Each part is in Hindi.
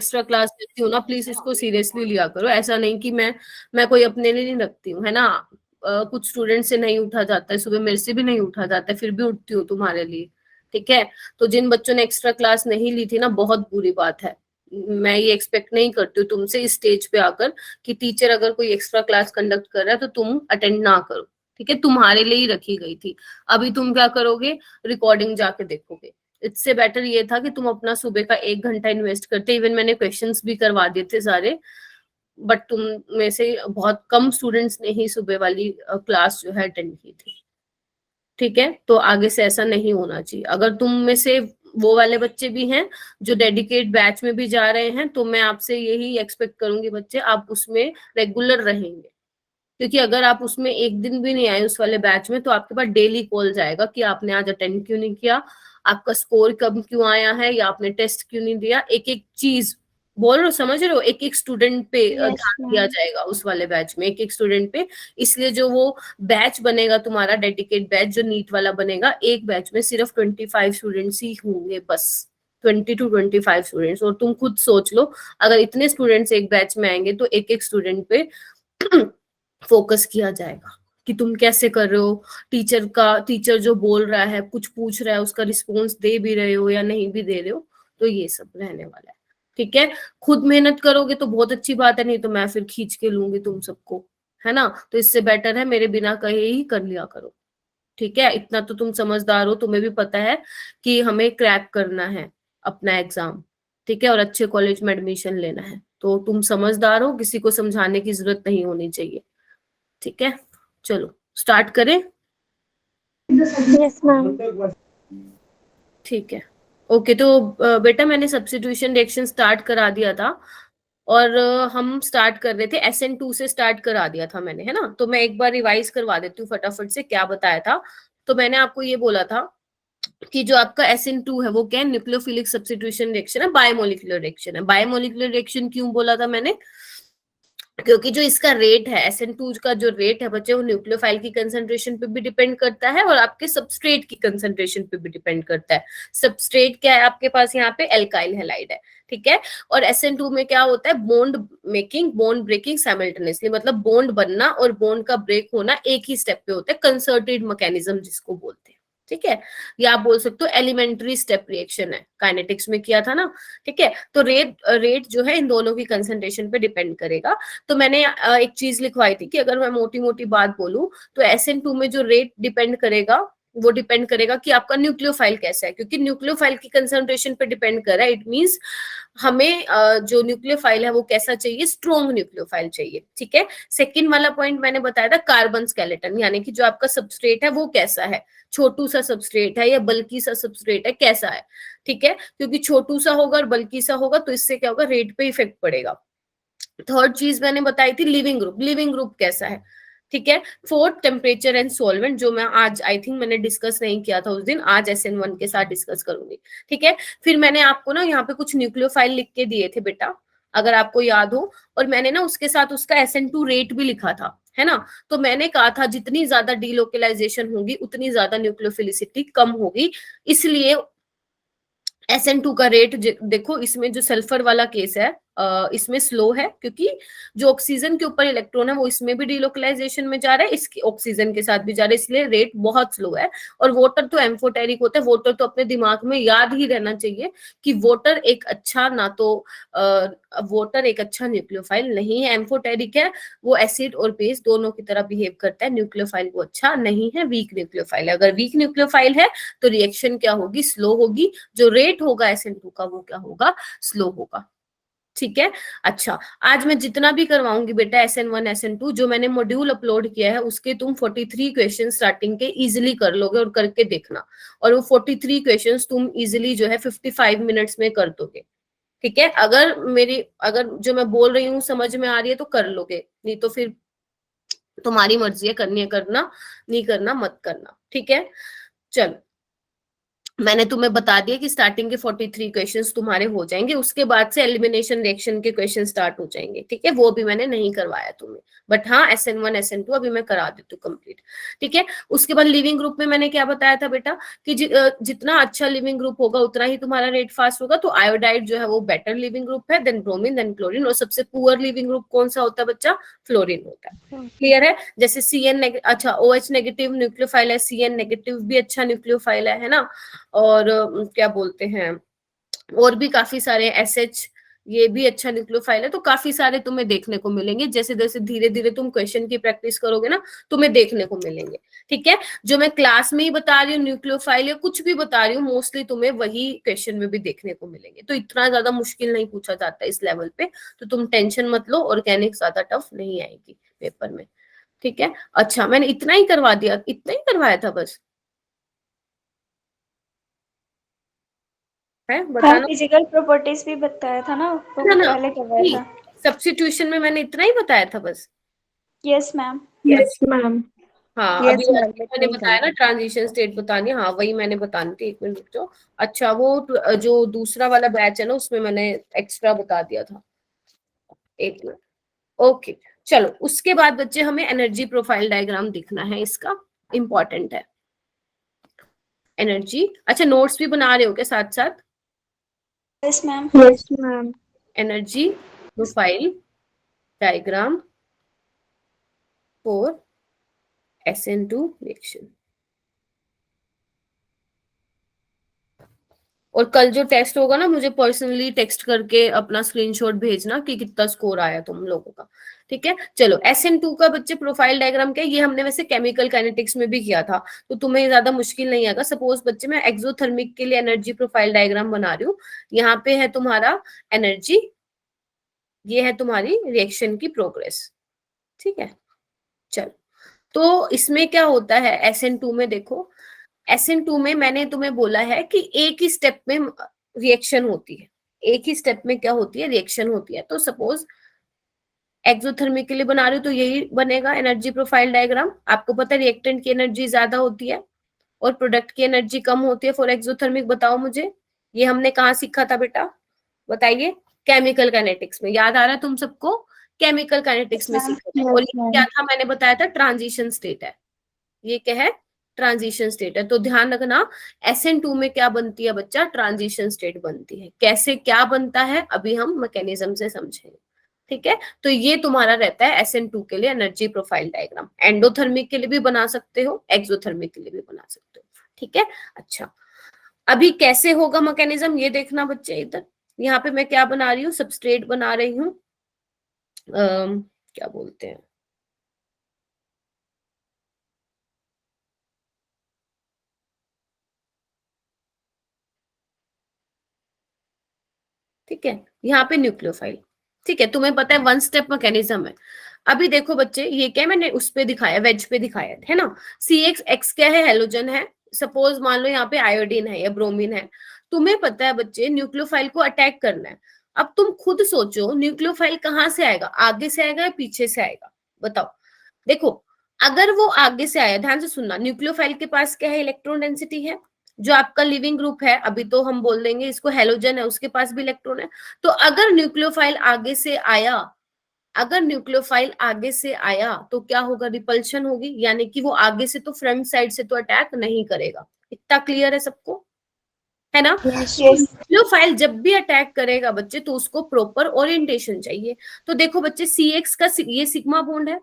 एक्स्ट्रा क्लास लेती हूँ ना, प्लीज इसको सीरियसली लिया करो। ऐसा नहीं कि मैं कोई अपने लिए नहीं रखती हूँ, है ना। कुछ स्टूडेंट से नहीं उठा जाता है सुबह, मेरे से भी नहीं उठा जाता है, फिर भी उठती हूँ तुम्हारे लिए, ठीक है। तो जिन बच्चों ने एक्स्ट्रा क्लास नहीं ली थी ना, बहुत बुरी बात है। मैं ये एक्सपेक्ट नहीं करती हूँ तुमसे इस स्टेज पे आकर कि टीचर अगर कोई एक्स्ट्रा क्लास कंडक्ट कर रहा है तो तुम अटेंड ना करो, ठीक है। तुम्हारे लिए ही रखी गई थी। अभी तुम क्या करोगे, रिकॉर्डिंग जाके देखोगे। इससे बेटर ये था कि तुम अपना सुबह का 1 घंटा इन्वेस्ट करते। इवन मैंने क्वेश्चंस भी करवा दिए थे सारे, बट तुम में से बहुत कम स्टूडेंट्स ने ही सुबह वाली क्लास जो है अटेंड की थी, ठीक है। तो आगे से ऐसा नहीं होना चाहिए। अगर तुम में से वो वाले बच्चे भी हैं जो डेडिकेट बैच में भी जा रहे हैं, तो मैं आपसे यही एक्सपेक्ट करूंगी बच्चे, आप उसमें रेगुलर रहेंगे। क्योंकि अगर आप उसमें एक दिन भी नहीं आए उस वाले बैच में, तो आपके पास डेली कॉल जाएगा कि आपने आज अटेंड क्यों नहीं किया, आपका स्कोर कम क्यों आया है, या आपने टेस्ट क्यों नहीं दिया। एक एक चीज बोल रहे हो, समझ रहे हो, एक एक स्टूडेंट पे यस ध्यान दिया मैम। जाएगा उस वाले बैच में, एक एक स्टूडेंट पे। इसलिए जो वो बैच बनेगा तुम्हारा डेडिकेट बैच, जो नीट वाला बनेगा, एक बैच में सिर्फ 25 स्टूडेंट्स ही होंगे बस, 20 to 25 स्टूडेंट्स। और तुम खुद सोच लो, अगर इतने स्टूडेंट्स एक बैच में आएंगे तो एक एक स्टूडेंट पे फोकस किया जाएगा कि तुम कैसे कर रहे हो, टीचर जो बोल रहा है, कुछ पूछ रहा है, उसका रिस्पॉन्स दे भी रहे हो या नहीं भी दे रहे हो। तो ये सब रहने वाला है, ठीक है। खुद मेहनत करोगे तो बहुत अच्छी बात है, नहीं तो मैं फिर खींच के लूंगी तुम सबको, है ना। तो इससे बेटर है मेरे बिना कहे ही कर लिया करो, ठीक है। इतना तो तुम समझदार हो, तुम्हें भी पता है कि हमें क्रैक करना है अपना एग्जाम, ठीक है, और अच्छे कॉलेज में एडमिशन लेना है। तो तुम समझदार हो, किसी को समझाने की जरूरत नहीं होनी चाहिए, ठीक है। चलो स्टार्ट करें। Yes ma'am. ठीक है, ओके। तो बेटा मैंने सब्स्टिट्यूशन रिएक्शन स्टार्ट करा दिया था, और हम स्टार्ट कर रहे थे SN2 से, स्टार्ट करा दिया था मैंने, है ना। तो मैं एक बार रिवाइज करवा देती हूँ फटाफट से क्या बताया था। तो मैंने आपको ये बोला था कि जो आपका SN2 है वो क्या है, न्यूक्लियोफिलिक सब्स्टिट्यूशन रिएक्शन है, बायोमोलिकुलर रिएक्शन है। बायोमोलिकुलर रिएक्शन क्यों बोला था मैंने, क्योंकि जो इसका रेट है, SN2 का जो रेट है बच्चे, वो न्यूक्लियोफाइल की कंसंट्रेशन पे भी डिपेंड करता है और आपके सबस्ट्रेट की कंसंट्रेशन पे भी डिपेंड करता है। सबस्ट्रेट क्या है आपके पास, यहाँ पे एल्काइल हैलाइड है, ठीक है। और SN2 में क्या होता है, bond making, bond breaking simultaneously, मतलब बॉन्ड बनना और बॉन्ड का ब्रेक होना एक ही स्टेप पे होता है, कंसर्टेड मैकेनिज्म जिसको बोलते हैं, ठीक है। या आप बोल सकते हो एलिमेंट्री स्टेप रिएक्शन है, काइनेटिक्स में किया था ना, ठीक है। तो रेट जो है इन दोनों की कंसंट्रेशन पे डिपेंड करेगा। तो मैंने एक चीज लिखवाई थी कि अगर मैं मोटी मोटी बात बोलूं, तो SN2 में जो रेट डिपेंड करेगा, वो डिपेंड करेगा कि आपका न्यूक्लियोफाइल कैसा है, क्योंकि न्यूक्लियोफाइल की कंसंट्रेशन पे डिपेंड कर रहा है। इट मींस हमें जो न्यूक्लियोफाइल है वो कैसा चाहिए, स्ट्रॉन्ग न्यूक्लियोफाइल चाहिए, ठीक है। सेकंड वाला पॉइंट मैंने बताया था कार्बन स्केलेटन, यानी कि जो आपका सबस्ट्रेट है वो कैसा है, छोटू सा सबस्ट्रेट है या बल्कि सा सबस्ट्रेट है, कैसा है, ठीक है। क्योंकि छोटू सा होगा और बल्कि सा होगा तो इससे क्या होगा, रेट पे इफेक्ट पड़ेगा। थर्ड चीज मैंने बताई थी लिविंग ग्रुप, लिविंग ग्रुप कैसा है, ठीक है। फोर्थ टेम्परेचर एंड सॉल्वेंट, जो मैं आज आई थिंक मैंने डिस्कस नहीं किया था उस दिन, आज SN1 के साथ डिस्कस करूंगी, ठीक है। फिर मैंने आपको ना यहाँ पे कुछ न्यूक्लियोफाइल लिख के दिए थे बेटा, अगर आपको याद हो, और मैंने ना उसके साथ उसका SN2 रेट भी लिखा था, है ना। तो मैंने कहा था जितनी ज्यादा डीलोकलाइजेशन होगी उतनी ज्यादा न्यूक्लियोफिलिसिटी कम होगी, इसलिए SN2 का रेट देखो, इसमें जो सल्फर वाला केस है इसमें स्लो है, क्योंकि जो ऑक्सीजन के ऊपर इलेक्ट्रॉन है वो इसमें भी डिलोकलाइजेशन में जा रहा है, इसके ऑक्सीजन के साथ भी जा रहा है, इसलिए रेट बहुत स्लो है। और वाटर तो एम्फोटेरिक होता है, वाटर तो अपने दिमाग में याद ही रहना चाहिए कि वाटर एक अच्छा ना तो वाटर एक अच्छा न्यूक्लियोफाइल नहीं है, एम्फोटेरिक है, वो एसिड और बेस दोनों की तरह बिहेव करता है, न्यूक्लियोफाइल वो अच्छा नहीं है, वीक न्यूक्लियोफाइल है। अगर वीक न्यूक्लियोफाइल है तो रिएक्शन क्या होगी, स्लो होगी, जो रेट होगा SN2 का वो क्या होगा, स्लो होगा, ठीक है। अच्छा, आज मैं जितना भी करवाऊंगी बेटा SN1 SN2, जो मैंने मॉड्यूल अपलोड किया है उसके तुम 43 क्वेश्चन स्टार्टिंग के इजिली कर लोगे, और करके देखना। और वो 43 क्वेश्चन तुम इजिली जो है 55 मिनट्स में कर दोगे, ठीक है। अगर जो मैं बोल रही हूँ समझ में आ रही है तो कर लोगे, नहीं तो फिर तुम्हारी मर्जी है, करनी है करना, नहीं करना मत करना, ठीक है। चलो मैंने तुम्हें बता दिया कि स्टार्टिंग के 43 क्वेश्चंस तुम्हारे हो जाएंगे, उसके बाद से एलिमिनेशन रिएक्शन के क्वेश्चन स्टार्ट हो जाएंगे, ठीक है। वो भी मैंने नहीं करवाया तुम्हें, बट हाँ SN1 SN2 अभी मैं करा देती हूँ कंप्लीट, ठीक है। उसके बाद लिविंग ग्रुप में मैंने क्या बताया था बेटा कि जितना अच्छा लिविंग ग्रुप होगा उतना ही तुम्हारा रेट फास्ट होगा। तो आयोडाइड जो है वो बेटर लिविंग ग्रुप है, देन ब्रोमीन, देन क्लोरीन, और सबसे पुअर लिविंग ग्रुप कौन सा होता है बच्चा? फ्लोरीन होता है। क्लियर है? जैसे CN अच्छा OH नेगेटिव न्यूक्लियोफाइल है, CN नेगेटिव भी अच्छा न्यूक्लियोफाइल है ना, और क्या बोलते हैं, और भी काफी सारे SH, ये भी अच्छा न्यूक्लियोफाइल है। तो काफी सारे तुम्हें देखने को मिलेंगे, जैसे जैसे धीरे धीरे तुम क्वेश्चन की प्रैक्टिस करोगे ना, तुम्हें देखने को मिलेंगे, ठीक है। जो मैं क्लास में ही बता रही हूँ न्यूक्लियोफाइल या कुछ भी बता रही हूँ, मोस्टली तुम्हें वही क्वेश्चन में भी देखने को मिलेंगे। तो इतना ज्यादा मुश्किल नहीं पूछा जाता इस लेवल पे, तो तुम टेंशन मत लो, ऑर्गेनिक ज्यादा टफ नहीं आएगी पेपर में, ठीक है। अच्छा, मैंने इतना ही करवा दिया, इतना ही करवाया था बस, है बताना फिजिकल प्रॉपर्टीज भी बताया था ना, तो था वो ना। पहले करवाया था। सब्स्टिट्यूशन में मैंने इतना ही बताया था बस। Yes ma'am. Yes ma'am. हाँ, अभी यस मैम, मैंने इतना ही बताया ना करना। ट्रांजिशन स्टेट बतानी है, हाँ वही मैंने बतानी थी, 1 मिनट रुक जाओ। अच्छा, वो जो दूसरा वाला बैच है ना, उसमें मैंने एक्स्ट्रा बता दिया था, 1 मिनट। ओके, चलो उसके बाद बच्चे हमें एनर्जी प्रोफाइल डायग्राम दिखना है, इसका इंपॉर्टेंट है एनर्जी। अच्छा, नोट्स भी बना रहे हो क्या साथ साथ? Yes ma'am. Yes ma'am. Energy profile diagram for SN2 reaction. और कल जो टेस्ट होगा ना, मुझे पर्सनली टेक्स्ट करके अपना स्क्रीनशॉट भेजना कि कितना स्कोर आया तुम लोगों का, ठीक है। चलो SN2 का बच्चे प्रोफाइल डायग्राम क्या है, ये हमने वैसे केमिकल काइनेटिक्स में भी किया था, तो तुम्हें ज्यादा मुश्किल नहीं आएगा। सपोज बच्चे मैं एक्सोथर्मिक के लिए एनर्जी प्रोफाइल डायग्राम बना रही हूँ, यहाँ पे है तुम्हारा एनर्जी, ये है तुम्हारी रिएक्शन की प्रोग्रेस, ठीक है। चलो, तो इसमें क्या होता है SN2 में, देखो SN2 में मैंने तुम्हें बोला है कि एक ही स्टेप में रिएक्शन होती है, एक ही स्टेप में क्या होती है, रिएक्शन होती है। तो सपोज एक्सोथर्मिक के लिए बना रही हूँ तो यही बनेगा एनर्जी प्रोफाइल डायग्राम। आपको पता है रिएक्टेंट की एनर्जी ज्यादा होती है और प्रोडक्ट की एनर्जी कम होती है फॉर एक्सोथर्मिक। बताओ मुझे, ये हमने कहाँ सीखा था बेटा, बताइए? केमिकल काइनेटिक्स में, याद आ रहा है तुम सबको? केमिकल काइनेटिक्स में सीखा था। और यस ये क्या मैम। था, मैंने बताया था ट्रांजिशन स्टेट है, ये क्या है, ट्रांजिशन स्टेट है। तो ध्यान रखना SN2 में क्या बनती है बच्चा, ट्रांजिशन स्टेट बनती है। कैसे क्या बनता है अभी हम मैकेनिज्म से समझेंगे, ठीक है। तो ये तुम्हारा रहता है SN2 के लिए एनर्जी प्रोफाइल डायग्राम। एंडोथर्मिक के लिए भी बना सकते हो, एक्सोथर्मिक के लिए भी बना सकते हो, ठीक है। अच्छा, अभी कैसे होगा मैकेनिज्म ये देखना बच्चे। इधर यहाँ पे मैं क्या बना रही हूँ, सबस्ट्रेट बना रही हूँ, क्या बोलते हैं, ठीक है। यहाँ पे न्यूक्लियोफाइल, ठीक है। तुम्हें पता है 1 स्टेप मैकेनिज्म है। अभी देखो बच्चे, ये क्या मैंने उस पे दिखाया, वेज पे दिखाया है ना। CX क्या है, हेलोजन है। सपोज मान लो यहाँ पे आयोडीन है या ब्रोमीन है। तुम्हें पता है बच्चे न्यूक्लियोफाइल को अटैक करना है। अब तुम खुद सोचो न्यूक्लियोफाइल कहाँ से आएगा, आगे से आएगा या पीछे से आएगा, बताओ। देखो, अगर वो आगे से आया, ध्यान से सुनना, न्यूक्लियोफाइल के पास क्या है, इलेक्ट्रॉन डेंसिटी है। जो आपका लिविंग ग्रुप है, अभी तो हम बोल देंगे इसको हेलोजन है, उसके पास भी इलेक्ट्रॉन है। तो अगर न्यूक्लियोफाइल आगे से आया, अगर न्यूक्लियोफाइल आगे से आया तो क्या होगा, रिपल्शन होगी, यानी कि वो आगे से तो फ्रंट साइड से तो अटैक नहीं करेगा। इतना क्लियर है सबको, है ना। यस। तो न्यूक्लियोफाइल जब भी अटैक करेगा बच्चे, तो उसको प्रॉपर ओरिएंटेशन चाहिए। तो देखो बच्चे, CX का ये सिग्मा बॉन्ड है,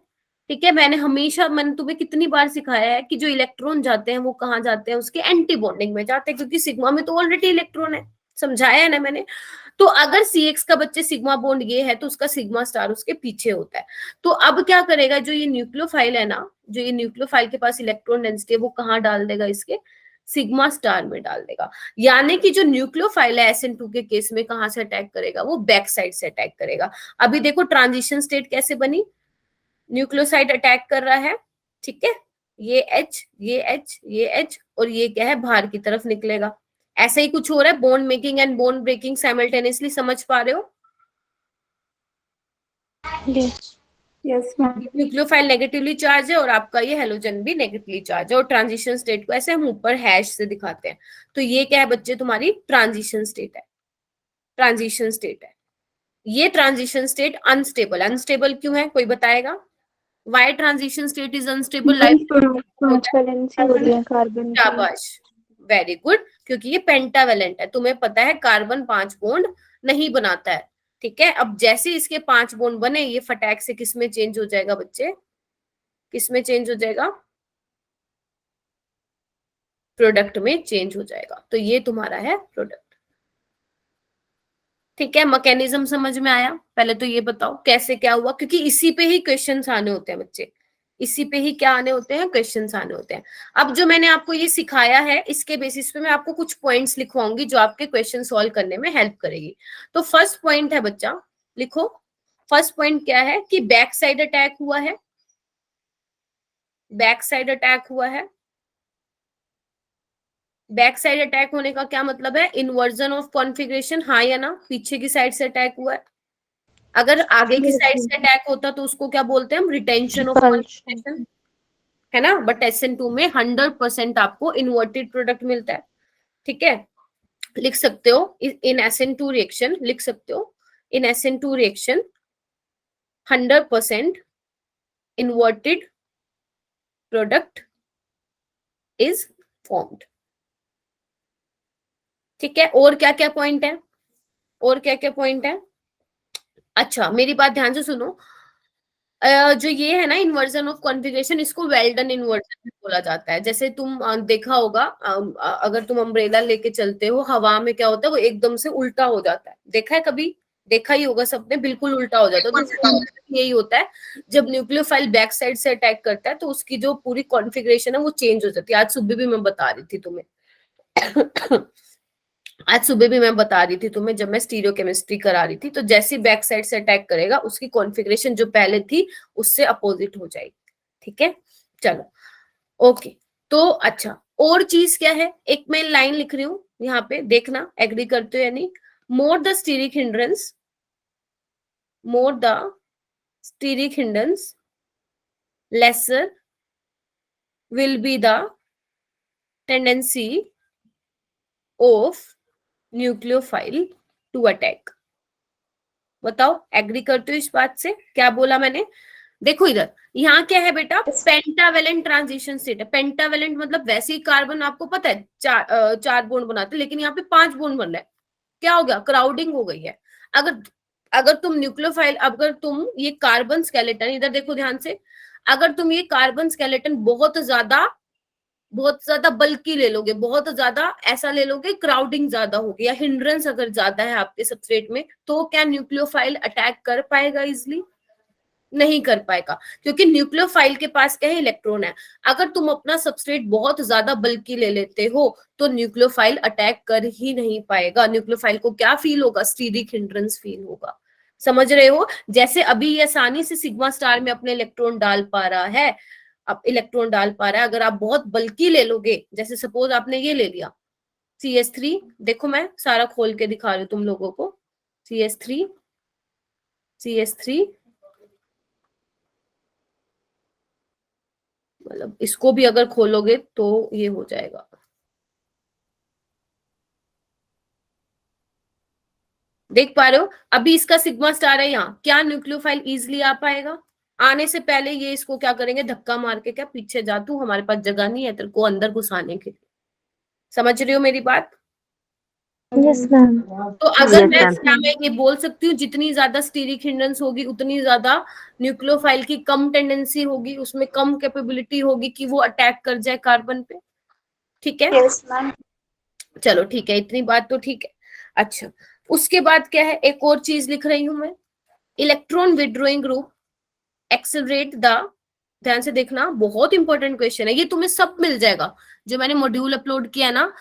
ठीक है। मैंने तुम्हें कितनी बार सिखाया है कि जो इलेक्ट्रॉन जाते हैं वो कहाँ जाते हैं, उसके एंटी बॉन्डिंग में जाते हैं, क्योंकि सिग्मा में तो ऑलरेडी इलेक्ट्रॉन है, समझाया है ना मैंने। तो अगर CX का बच्चे सिग्मा बॉन्ड ये है, तो उसका सिग्मा स्टार उसके पीछे होता है। तो अब क्या करेगा, जो ये न्यूक्लियोफाइल है ना, जो ये न्यूक्लियोफाइल के पास इलेक्ट्रॉन डेंसिटी है, वो कहाँ डाल देगा, इसके सिग्मा स्टार में डाल देगा। यानी कि जो न्यूक्लियोफाइल है SN2 के केस में कहां से अटैक करेगा, वो बैक साइड से अटैक करेगा। अभी देखो ट्रांजिशन स्टेट कैसे बनी, न्यूक्लियोसाइड अटैक कर रहा है, ठीक है। ये H, ये H, ये H, और ये क्या है, बाहर की तरफ निकलेगा। ऐसा ही कुछ हो रहा है, bond making and bond breaking simultaneously, समझ पा रहे हो? Yes. Yes, ma'am. Nucleophile negatively charge है और आपका ये हेलोजन भी नेगेटिवली चार्ज है, और ट्रांजिशन स्टेट को ऐसे हम ऊपर हैश से दिखाते हैं। तो ये क्या है बच्चे, तुम्हारी ट्रांजिशन स्टेट है, ट्रांजिशन स्टेट है। ये ट्रांजिशन स्टेट अनस्टेबल, अनस्टेबल क्यों है, कोई बताएगा? Why transition state is unstable? लाइफ पांच वैलेंसी हो रही है कार्बन की। शाबाश, वेरी गुड, क्योंकि ये पेंटावेलेंट है। तुम्हें पता है कार्बन 5 बॉन्ड नहीं बनाता है, ठीक है। अब जैसे इसके 5 बॉन्ड बने, ये फटाक से किस में चेंज हो जाएगा बच्चे, किस में चेंज हो जाएगा? प्रोडक्ट में चेंज हो जाएगा। तो ये तुम्हारा है प्रोडक्ट, ठीक है। मैकेनिज्म समझ में आया? पहले तो ये बताओ कैसे क्या हुआ, क्योंकि इसी पे ही क्वेश्चंस आने होते हैं बच्चे, इसी पे ही क्या आने होते हैं, क्वेश्चंस आने होते हैं। अब जो मैंने आपको ये सिखाया है, इसके बेसिस पे मैं आपको कुछ पॉइंट्स लिखवाऊंगी जो आपके क्वेश्चन सॉल्व करने में हेल्प करेगी। तो फर्स्ट पॉइंट है बच्चा, लिखो। फर्स्ट पॉइंट क्या है कि बैक साइड अटैक हुआ है, बैक साइड अटैक हुआ है। बैक साइड अटैक होने का क्या मतलब है? इन्वर्जन ऑफ कॉन्फ़िगरेशन, हाँ या ना? पीछे की साइड से अटैक हुआ है। अगर आगे की साइड से अटैक होता तो उसको क्या बोलते हैं हम? रिटेंशन ऑफ कॉन्फ़िगरेशन, है ना। बट SN2 में 100% आपको इन्वर्टेड प्रोडक्ट मिलता है, ठीक है। लिख सकते हो इन SN2 रिएक्शन, लिख सकते हो इन SN2 reaction 100% inverted product is formed, ठीक है। और क्या क्या पॉइंट है, और क्या क्या पॉइंट है? अच्छा मेरी बात ध्यान से सुनो। जो ये है ना इन्वर्जन ऑफ कॉन्फ़िगरेशन, इसको वेल डन इन्वर्जन भी बोला जाता है। जैसे तुम देखा होगा, अगर तुम अम्ब्रेला लेके चलते हो, हवा में क्या होता है, वो एकदम से उल्टा हो जाता है। देखा है कभी? देखा ही होगा सबने, बिल्कुल उल्टा हो जाता है। तो इसका मतलब यही होता है, जब न्यूक्लियोफाइल बैक साइड से अटैक करता है तो उसकी जो पूरी कॉन्फ़िगरेशन है वो चेंज हो जाती है। आज सुबह भी मैं बता रही थी तुम्हें आज सुबह भी मैं बता रही थी तुम्हें, जब मैं स्टीरियो केमिस्ट्री करा रही थी, तो जैसे बैक साइड से अटैक करेगा उसकी कॉन्फ़िगरेशन जो पहले थी उससे अपोजिट हो जाएगी, ठीक है। चलो ओके। तो अच्छा, और चीज क्या है, एक मैं लाइन लिख रही हूँ यहाँ पे, देखना एग्री करते हो या नहीं। More the steric hindrance, more the steric hindrance lesser will be the tendency of nucleophile to attack. बताओ एग्री करते हो इस बात से? क्या बोला मैंने? देखो इधर, यहाँ क्या है बेटा, पेंटावेलेंट ट्रांजिशन स्टेट है। पेंटावेलेंट मतलब वैसे ही कार्बन आपको पता है चार बॉन्ड बनाते हैं, लेकिन यहाँ पे 5 बॉन्ड बन रहा है। क्या हो गया? क्राउडिंग हो गई है। अगर अगर तुम न्यूक्लियोफाइल, अगर तुम ये कार्बन स्केलेटन, इधर देखो ध्यान से, अगर तुम ये कार्बन स्केलेटन बहुत ज्यादा बल्कि ले लोगे, बहुत ज्यादा ऐसा ले लोगे, क्राउडिंग ज्यादा होगी या हिंड्रेंस अगर ज्यादा है आपके सबस्ट्रेट में, तो क्या न्यूक्लियोफाइल अटैक कर पाएगा इजिली? नहीं कर पाएगा, क्योंकि न्यूक्लियोफाइल के पास क्या है? इलेक्ट्रॉन है। अगर तुम अपना सबस्ट्रेट बहुत ज्यादा बल्कि ले लेते हो तो न्यूक्लियोफाइल अटैक कर ही नहीं पाएगा। न्यूक्लियोफाइल को क्या फील होगा? स्टीरिक हिंड्रेंस फील होगा। समझ रहे हो? जैसे अभी ये आसानी से सिग्मा स्टार में अपने इलेक्ट्रॉन डाल पा रहा है, अब इलेक्ट्रॉन डाल पा रहा है, अगर आप बहुत बल्कि ले लोगे, जैसे सपोज आपने ये ले लिया CH3, देखो मैं सारा खोल के दिखा रही हूँ तुम लोगों को, CH3 CH3, मतलब इसको भी अगर खोलोगे तो ये हो जाएगा। देख पा रहे हो? अभी इसका सिग्मा स्टार है यहाँ, क्या न्यूक्लियोफाइल इजिली आ पाएगा? आने से पहले ये इसको क्या करेंगे? धक्का मार के, क्या पीछे जा तू, हमारे पास जगह नहीं है तेरे को अंदर घुसाने के लिए। समझ रही हो मेरी बात? Yes ma'am. तो अगर मैं ये बोल सकती हूँ, जितनी ज्यादा स्टीरिक हिंड्रेंस होगी उतनी ज्यादा न्यूक्लियोफाइल की कम टेंडेंसी होगी, उसमें कम कैपेबिलिटी होगी कि वो अटैक कर जाए कार्बन पे, ठीक है। Yes ma'am. चलो ठीक है, इतनी बात तो ठीक है। अच्छा, उसके बाद क्या है, एक और चीज लिख रही हूं मैं, electron withdrawing group accelerate the, ध्यान से देखना, बहुत इंपॉर्टेंट क्वेश्चन है ये, तुम्हें सब मिल जाएगा जो मैंने मॉड्यूल अपलोड किया ना।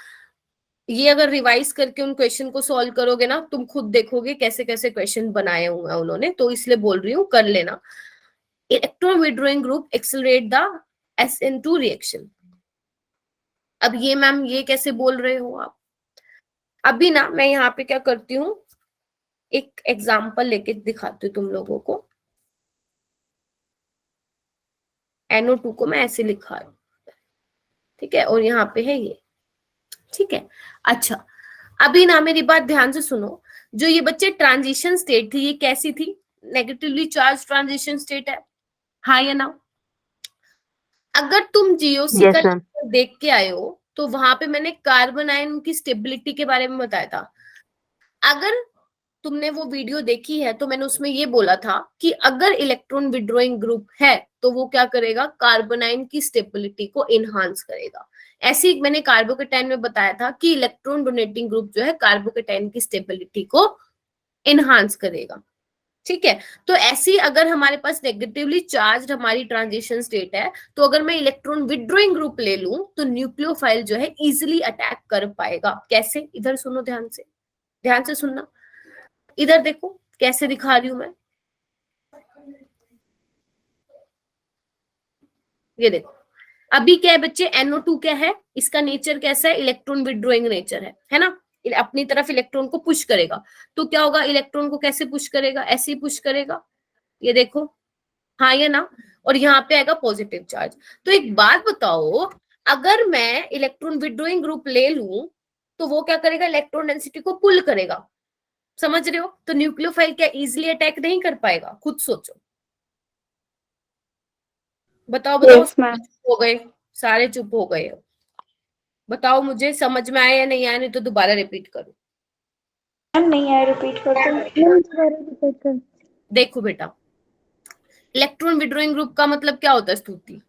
ये अगर रिवाइज करके उन क्वेश्चन को सॉल्व करोगे ना, तुम खुद देखोगे कैसे कैसे क्वेश्चन बनाए हुए हैं उन्होंने, तो इसलिए बोल रही हूँ कर लेना। Electron withdrawing group accelerate the SN2 reaction. अब ये मैम ये कैसे बोल रहे हो आप? अभी ना मैं यहाँ पे क्या करती हूँ, एक एग्जाम्पल लेके दिखाती हूँ तुम लोगों को। NO2 को मैं ऐसे लिखा है, ठीक है, और यहाँ पे है ये, ठीक है। अच्छा, अभी ना मेरी बात ध्यान से सुनो, जो ये बच्चे ट्रांजिशन स्टेट थी, ये कैसी थी? नेगेटिवली चार्ज ट्रांजिशन स्टेट है, हाँ या ना? अगर तुम जीओसी का लेक्चर देख के आए हो तो वहां पे मैंने कार्बन आयन की स्टेबिलिटी के बारे में बताया था। अगर तुमने वो वीडियो देखी है तो मैंने उसमें ये बोला था कि अगर इलेक्ट्रॉन विड्रॉइंग ग्रुप है तो वो क्या करेगा? कार्बन आयन की स्टेबिलिटी को इनहांस करेगा। ऐसे ही मैंने कार्बोकेटाइन में बताया था कि इलेक्ट्रॉन डोनेटिंग ग्रुप जो है कार्बोकेटाइन की स्टेबिलिटी को इनहांस करेगा, ठीक है। तो ऐसी अगर हमारे पास नेगेटिवली चार्ज हमारी ट्रांजिशन स्टेट है, तो अगर मैं इलेक्ट्रॉन विड्रॉइंग ग्रुप ले लूं तो न्यूक्लियोफाइल जो है इजिली अटैक कर पाएगा। कैसे? इधर सुनो ध्यान से सुनना, इधर देखो कैसे दिखा रही हूं मैं, ये देखो। अभी क्या है बच्चे? NO2 क्या है? इसका नेचर कैसा है? इलेक्ट्रॉन विड्रॉइंग नेचर है ना? अपनी तरफ इलेक्ट्रॉन को पुश करेगा। तो क्या होगा? इलेक्ट्रॉन को कैसे पुश करेगा? ऐसे ही पुश करेगा, ये देखो, हाँ या ना? और यहाँ पे आएगा पॉजिटिव चार्ज। तो एक बात बताओ, अगर मैं इलेक्ट्रॉन विड्रॉइंग ग्रुप ले लूं तो वो क्या करेगा? इलेक्ट्रॉन डेंसिटी को पुल करेगा, समझ रहे हो? तो न्यूक्लियोफाइल क्या इजिली अटैक नहीं कर पाएगा? खुद सोचो, बताओ बताओ। Yes, ma'am. हो गए सारे, चुप हो गए। बताओ मुझे समझ में आया या नहीं आया, नहीं तो दोबारा रिपीट करो। मैम नहीं आया, रिपीट कर दो। मैम दोबारा रिपीट कर। देखो बेटा, इलेक्ट्रॉन विड्रॉइंग ग्रुप का मतलब क्या होता है स्तुति?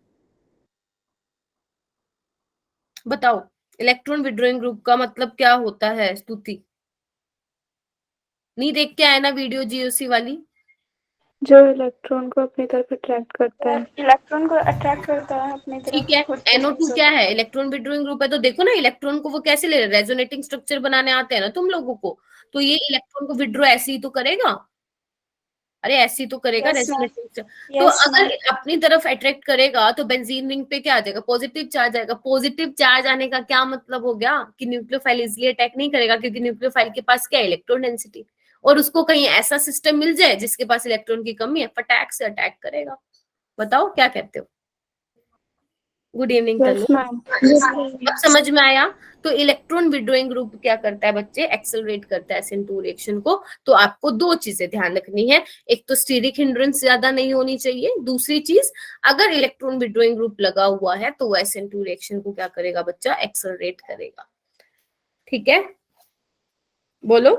बताओ, इलेक्ट्रॉन विड्रॉइंग ग्रुप का मतलब क्या होता है स्तुति? नहीं देख के आया ना वीडियो जीओसी वाली? जो इलेक्ट्रॉन को अपनी तरफ अट्रैक्ट करता है। इलेक्ट्रॉन को अट्रैक्ट करता है अपनी तरफ। ठीक है, खुद के NO2 साथ। क्या है? इलेक्ट्रॉन विड्रॉइंग ग्रुप है। तो देखो ना, इलेक्ट्रॉन को वो कैसे ले रहे हैं? रेजोनेटिंग स्ट्रक्चर बनाने आते हैं ना तुम लोगों को, तो ये इलेक्ट्रॉन को विड्रॉ ऐसे ही तो करेगा, अरे ऐसे ही तो करेगा यस मैम, रेजोनेटिंग। तो यस अगर मैम। अपनी तरफ अट्रैक्ट करेगा तो बेंजीन रिंग पे क्या आ जाएगा? पॉजिटिव चार्ज आएगा। पॉजिटिव चार्ज आने का क्या मतलब हो गया? कि न्यूक्लियोफाइल इजिली अटैक नहीं करेगा, क्योंकि न्यूक्लियोफाइल के पास क्या है? Electron density. और उसको कहीं ऐसा सिस्टम मिल जाए जिसके पास इलेक्ट्रॉन की कमी है, फटाक से अटैक करेगा। बताओ क्या कहते हो? गुड इवनिंग Yes, तनु। ma'am. अब समझ में आया? तो इलेक्ट्रॉन विड्रॉइंग ग्रुप क्या करता है बच्चे? एक्सेलरेट करता है SN2 रिएक्शन को। तो आपको दो चीजें ध्यान रखनी है, एक तो स्टीरिक हिंड्रेंस ज्यादा नहीं होनी चाहिए, दूसरी चीज अगर इलेक्ट्रॉन विड्रॉइंग ग्रुप लगा हुआ है तो वो SN2 रिएक्शन को क्या करेगा बच्चा? एक्सेलरेट करेगा, ठीक है, बोलो।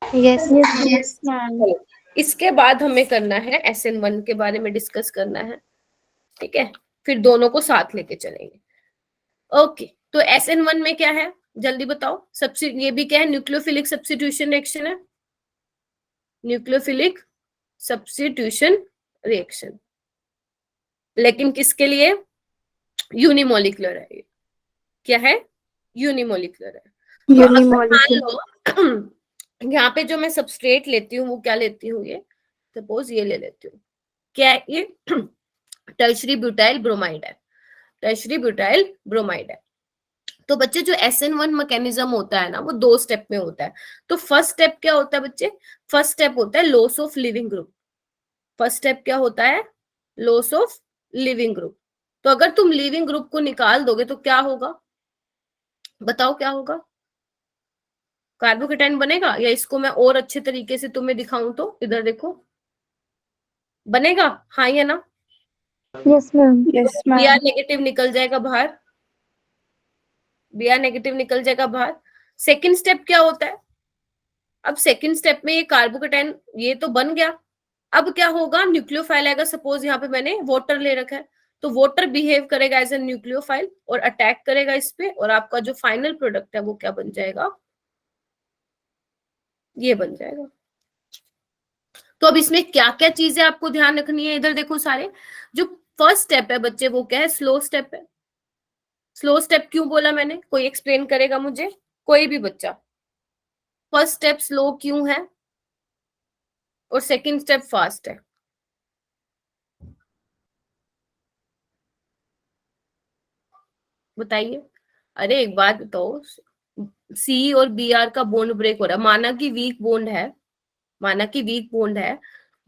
Yes, yes ma'am. चलो, इसके बाद हमें करना है SN1 के बारे में डिस्कस करना है, ठीक है, फिर दोनों को साथ लेके चलेंगे। ओके, तो SN1 में क्या है जल्दी बताओ? ये भी क्या है? न्यूक्लियोफिलिक सब्स्टिट्यूशन रिएक्शन है, न्यूक्लियोफिलिक सब्स्टिट्यूशन रिएक्शन, लेकिन किसके लिए? यूनिमोलिकुलर है ये। क्या है? यूनिमोलिकुलर है। तो अगर मान Unimolecular. लो यहाँ पे जो मैं सबस्ट्रेट लेती हूँ वो क्या लेती हूँ? ये सपोज ये ले लेती हूँ, क्या है ये? टर्शरी ब्यूटाइल ब्रोमाइड है, टर्शरी ब्यूटाइल ब्रोमाइड है। तो बच्चे जो SN1 मैकेनिज्म होता है ना, वो दो स्टेप में होता है। तो फर्स्ट स्टेप क्या होता है बच्चे? फर्स्ट स्टेप होता है loss of leaving group. First step क्या होता है? Loss of leaving group. तो अगर तुम लिविंग ग्रुप को निकाल दोगे तो क्या होगा? बताओ क्या होगा? कार्बोकेटाइन बनेगा? या इसको मैं और अच्छे तरीके से तुम्हें दिखाऊं तो इधर देखो, बनेगा, हाँ या ना? Yes, ma'am. Yes Br ma'am. Negative निकल जाएगा बाहर, Br नेगेटिव निकल जाएगा बाहर। सेकेंड स्टेप क्या होता है? अब सेकेंड स्टेप में ये कार्बोकेटाइन ये तो बन गया। अब क्या होगा? न्यूक्लियोफाइल आएगा। सपोज यहाँ पे मैंने वाटर ले रखा है, तो वाटर बिहेव करेगा एज ए न्यूक्लियोफाइल और अटैक करेगा इस पे, और आपका जो फाइनल प्रोडक्ट है वो क्या बन जाएगा? ये बन जाएगा। तो अब इसमें क्या क्या चीजें आपको ध्यान रखनी है? इधर देखो सारे, जो फर्स्ट स्टेप है बच्चे वो क्या है? स्लो स्टेप है। स्लो स्टेप क्यों बोला मैंने? कोई एक्सप्लेन करेगा मुझे? कोई भी बच्चा, फर्स्ट स्टेप स्लो क्यों है और सेकंड स्टेप फास्ट है? बताइए। अरे एक बात बताओ, C और Br का बॉन्ड ब्रेक हो रहा है, माना कि वीक बॉन्ड है, माना कि वीक बॉन्ड है,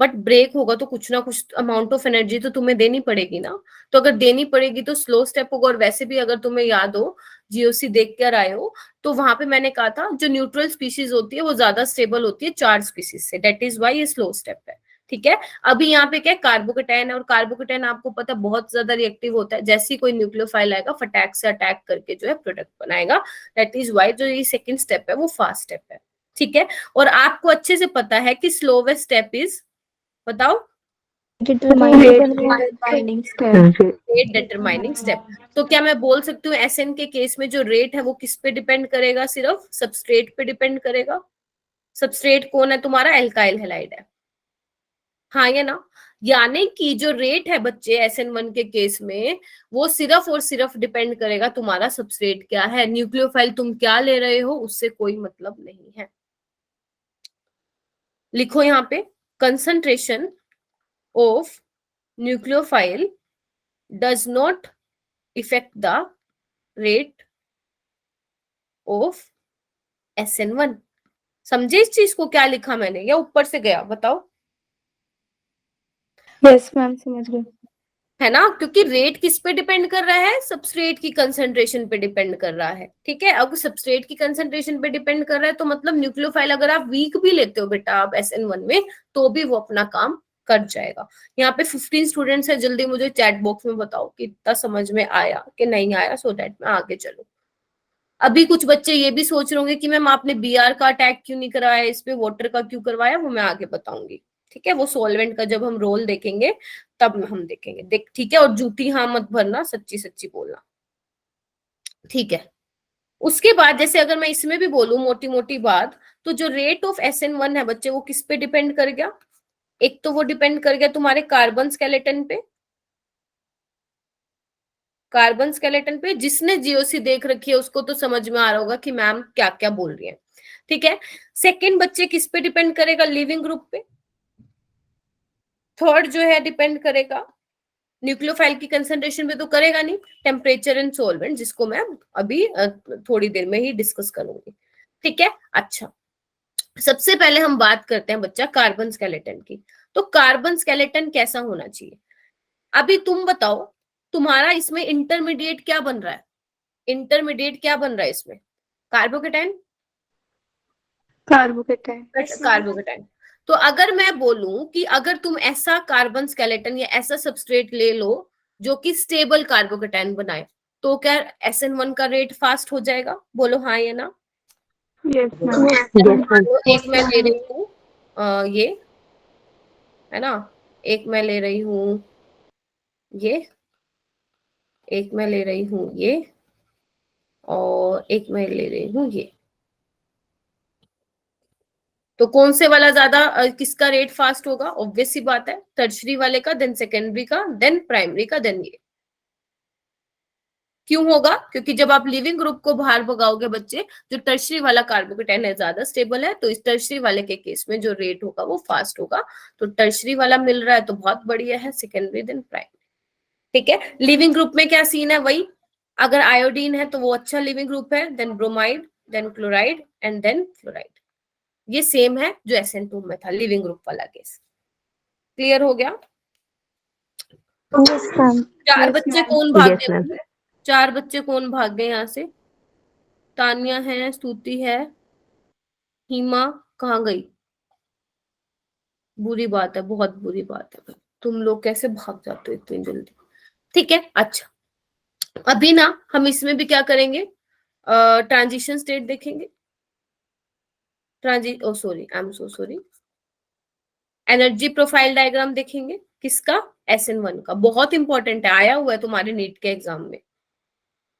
बट ब्रेक होगा तो कुछ ना कुछ अमाउंट ऑफ एनर्जी तो तुम्हें देनी पड़ेगी ना, तो अगर देनी पड़ेगी तो स्लो स्टेप होगा। और वैसे भी अगर तुम्हें याद हो, जीओसी देख कर आए हो, तो वहां पे मैंने कहा था जो न्यूट्रल स्पीशीज होती है वो ज्यादा स्टेबल होती है चार्ज स्पीशीज से, दैट इज वाई ये स्लो स्टेप है। ठीक है, अभी यहाँ पे क्या है, कार्बोकेटाइन है, और कार्बोकेटाइन आपको पता बहुत ज्यादा रिएक्टिव होता है, जैसे ही कोई न्यूक्लियोफाइल आएगा फटाक से अटैक करके जो है प्रोडक्ट बनाएगा, दैट इज वाई जो ये सेकंड स्टेप है वो फास्ट स्टेप है। ठीक है, और आपको अच्छे से पता है कि स्लोवेस्ट स्टेप इज, बताओ, determining step. Rate determining step. तो क्या मैं बोल सकती हूँ एसएन के केस में जो रेट है वो किस पे डिपेंड करेगा, सिर्फ सबस्ट्रेट पे डिपेंड करेगा। सबस्ट्रेट कौन है तुम्हारा, एल्काइल हैलाइड है, हाँ या ना। यानी कि जो रेट है बच्चे SN1 के केस में, वो सिर्फ और सिर्फ डिपेंड करेगा तुम्हारा सबस्ट्रेट क्या है, न्यूक्लियोफाइल तुम क्या ले रहे हो उससे कोई मतलब नहीं है। लिखो यहाँ पे, concentration of nucleophile does not effect the rate of SN1। समझे इस चीज को, क्या लिखा मैंने या ऊपर से गया, बताओ। यस मैम, समझ गए। है ना, क्योंकि रेट किस पे डिपेंड कर रहा है, सबस्ट्रेट की कंसंट्रेशन पे डिपेंड कर रहा है। ठीक है, अगर सबस्ट्रेट की कंसंट्रेशन पे डिपेंड कर रहा है तो मतलब न्यूक्लियोफाइल अगर आप वीक भी लेते हो बेटा आप SN1 में, तो भी वो अपना काम कर जाएगा। यहाँ पे 15 स्टूडेंट्स है, जल्दी मुझे चैट बॉक्स में बताओ कि इतना समझ में आया कि नहीं आया, सो दैट मैं आगे चलूं। अभी कुछ बच्चे ये भी सोच रहे होंगे कि मैम आपने BR का अटैक क्यों नहीं कराया, इस पे वाटर का क्यों करवाया, वो मैं आगे बताऊंगी। ठीक है, वो सॉल्वेंट का जब हम रोल देखेंगे तब हम देखेंगे, देख ठीक है। और जूठी हाँ मत भरना, सच्ची सच्ची बोलना, ठीक है। उसके बाद जैसे अगर मैं इसमें भी बोलूं मोटी मोटी बात, तो जो रेट ऑफ SN1 है बच्चे वो किस पे डिपेंड कर गया, एक तो वो डिपेंड कर गया तुम्हारे कार्बन स्केलेटन पे, कार्बन स्केलेटन पे। जिसने जीओसी देख रखी है उसको तो समझ में आ रहा होगा कि मैम क्या क्या बोल रही है। ठीक है, सेकंड बच्चे किस पे डिपेंड करेगा, लिविंग ग्रुप पे। थर्ड जो है डिपेंड करेगा न्यूक्लियोफाइल की कंसंट्रेशन पे तो करेगा नहीं, टेम्परेचर एंड सॉल्वेंट, जिसको मैं अभी थोड़ी देर में ही डिस्कस करूंगी। ठीक है, अच्छा सबसे पहले हम बात करते हैं बच्चा कार्बन स्केलेटन की। तो कार्बन स्केलेटन कैसा होना चाहिए, अभी तुम बताओ, तुम्हारा इसमें इंटरमीडिएट क्या बन रहा है, इंटरमीडिएट क्या बन रहा है इसमें, कार्बोकेटाइन, कार्बोकेटाइन। कार्बोकेटाइन। तो अगर मैं बोलूं कि अगर तुम ऐसा कार्बन स्केलेटन या ऐसा सबस्ट्रेट ले लो जो कि स्टेबल कार्बोकेटाइन बनाए, तो क्या SN1 का रेट फास्ट हो जाएगा, बोलो हाँ या ना। Yes ma'am. तो एक मैं ले रही हूँ ये, है ना, एक मैं ले रही हूँ ये, एक मैं ले रही हूँ ये, और एक मैं ले रही हूँ ये। तो कौन से वाला ज्यादा किसका रेट फास्ट होगा, ऑब्वियस सी बात है टर्शरी वाले का, देन सेकेंडरी का, देन प्राइमरी का, देन ये। क्यों होगा, क्योंकि जब आप लिविंग ग्रुप को बाहर भगाओगे बच्चे, जो टर्शरी वाला कार्बोकेटाइन है ज्यादा स्टेबल है, तो इस टर्शरी वाले के केस में जो रेट होगा वो फास्ट होगा। तो टर्शरी वाला मिल रहा है तो बहुत बढ़िया है, सेकेंडरी देन प्राइमरी। ठीक है, लिविंग ग्रुप में क्या सीन है, वही अगर आयोडीन है तो वो अच्छा लिविंग ग्रुप है, then bromide, then chloride and then fluoride. ये सेम है जो SN2 में था, लिविंग ग्रुप वाला केस। क्लियर हो गया। Yes ma'am. चार बच्चे कौन भाग गए, चार बच्चे कौन भाग गए यहाँ से, तानिया है, स्तुति है, हिमा कहाँ गई, बुरी बात है, बहुत बुरी बात है, तुम लोग कैसे भाग जाते हो इतनी जल्दी। ठीक है, अच्छा अभी ना हम इसमें भी क्या करेंगे, ट्रांजिशन स्टेट देखेंगे, oh sorry, I am so sorry, energy profile diagram देखेंगे, किसका, SN1 का। बहुत इंपॉर्टेंट है, आया हुआ है तुम्हारे नीट के एग्जाम में।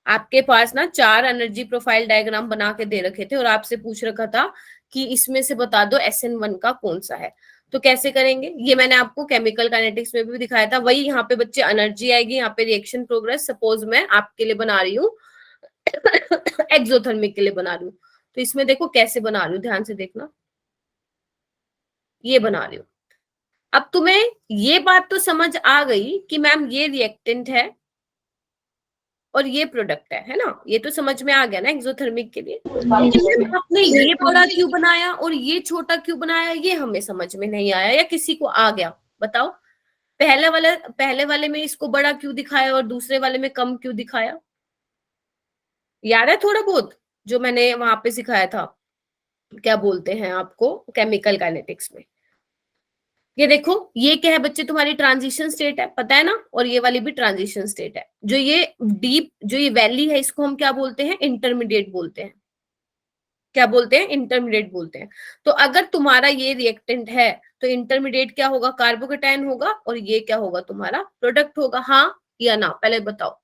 आपके पास ना 4 एनर्जी प्रोफाइल डायग्राम बना के दे रखे थे और आपसे पूछ रखा था कि इसमें से बता दो SN1 का कौन सा है। तो कैसे करेंगे, ये मैंने आपको केमिकल काइनेटिक्स में भी दिखाया था, वही यहाँ पे बच्चे एनर्जी आएगी, यहाँ पे रिएक्शन प्रोग्रेस, सपोज मैं आपके लिए बना रही हूँ एक्सोथर्मिक के लिए बना रही हूँ, तो इसमें देखो कैसे बना रही हूँ, ध्यान से देखना, ये बना रही हूँ। अब तुम्हें ये बात तो समझ आ गई कि मैम ये रिएक्टेंट है, और ये प्रोडक्ट है ना, ये तो समझ में आ गया ना एक्सोथर्मिक के लिए। लेकिन आपने ये बड़ा क्यों बनाया और ये छोटा क्यों बनाया, ये हमें समझ में नहीं आया, या किसी को आ गया बताओ। पहले वाले में इसको बड़ा क्यों दिखाया और दूसरे वाले में कम क्यों दिखाया, याद है थोड़ा बहुत जो मैंने वहां पे सिखाया था, क्या बोलते हैं आपको केमिकल काइनेटिक्स में। ये देखो, ये क्या है बच्चे, तुम्हारी ट्रांजिशन स्टेट है, पता है ना, और ये वाली भी ट्रांजिशन स्टेट है। जो ये डीप, जो ये वैली है, इसको हम क्या बोलते हैं, इंटरमीडिएट बोलते हैं। क्या बोलते हैं, इंटरमीडिएट बोलते हैं। तो अगर तुम्हारा ये रिएक्टेंट है तो इंटरमीडिएट क्या होगा, कार्बोकेटायन होगा, और ये क्या होगा, तुम्हारा प्रोडक्ट होगा। हाँ या ना, पहले बताओ।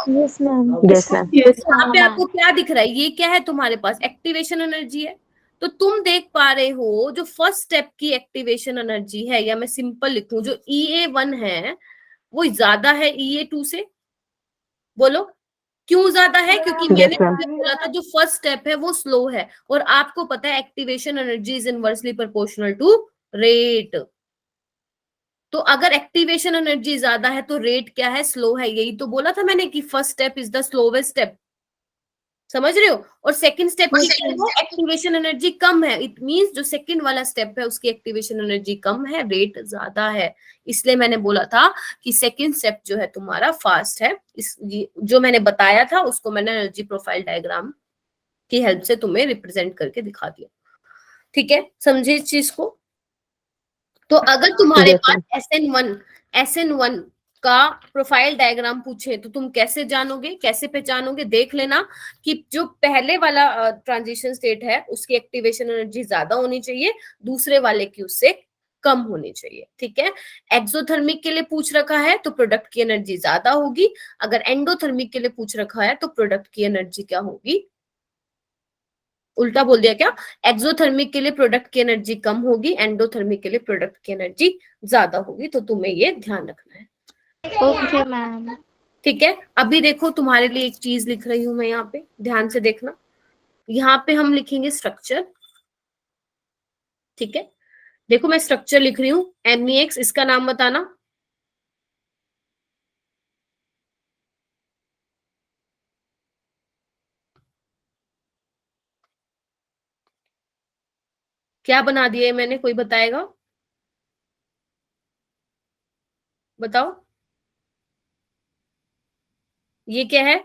Yes ma'am. Yes ma'am. यहाँ पे आपको क्या दिख रहा है, ये क्या है तुम्हारे पास, एक्टिवेशन एनर्जी है। तो तुम देख पा रहे हो जो फर्स्ट स्टेप की एक्टिवेशन एनर्जी है, या मैं सिंपल लिखूं, जो EA1 है वो ज्यादा है EA2 से। बोलो क्यों ज्यादा है, क्योंकि मैंने बोला था जो फर्स्ट स्टेप है वो स्लो है, और आपको पता है activation energy is inversely proportional to rate. तो अगर एक्टिवेशन एनर्जी ज्यादा है तो रेट क्या है, स्लो है। यही तो बोला था मैंने कि first step is the slowest step, समझ रहे हो। और सेकंड स्टेप की एक्टिवेशन एनर्जी कम है, इट मींस जो सेकंड वाला स्टेप है उसकी एक्टिवेशन एनर्जी कम है, रेट ज्यादा है। इसलिए मैंने बोला था कि सेकंड स्टेप जो है तुम्हारा फास्ट है। जो मैंने बताया था उसको मैंने एनर्जी प्रोफाइल डायग्राम की हेल्प से तुम्हें रिप्रेजेंट करके दिखा दिया। ठीक है, समझे इस चीज को। तो अगर तुम्हारे पास SN1 का प्रोफाइल डायग्राम पूछे तो तुम कैसे जानोगे, कैसे पहचानोगे, देख लेना कि जो पहले वाला ट्रांजिशन स्टेट है उसकी एक्टिवेशन एनर्जी ज्यादा होनी चाहिए, दूसरे वाले की उससे कम होनी चाहिए। ठीक है, एक्सोथर्मिक के लिए पूछ रखा है तो प्रोडक्ट की एनर्जी ज्यादा होगी, अगर एंडोथर्मिक के लिए पूछ रखा है तो प्रोडक्ट की एनर्जी क्या होगी, उल्टा बोल दिया क्या, एक्सोथर्मिक के लिए प्रोडक्ट की एनर्जी कम होगी, एंडोथर्मिक के लिए प्रोडक्ट की एनर्जी ज्यादा होगी। तो तुम्हें ये ध्यान रखना है। Okay ma'am. ठीक है, अभी देखो तुम्हारे लिए एक चीज लिख रही हूं मैं यहाँ पे, ध्यान से देखना। यहाँ पे हम लिखेंगे स्ट्रक्चर। ठीक है, देखो मैं स्ट्रक्चर लिख रही हूँ MEX, इसका नाम बताना। क्या बना दिया है मैंने, कोई बताएगा, बताओ ये क्या है,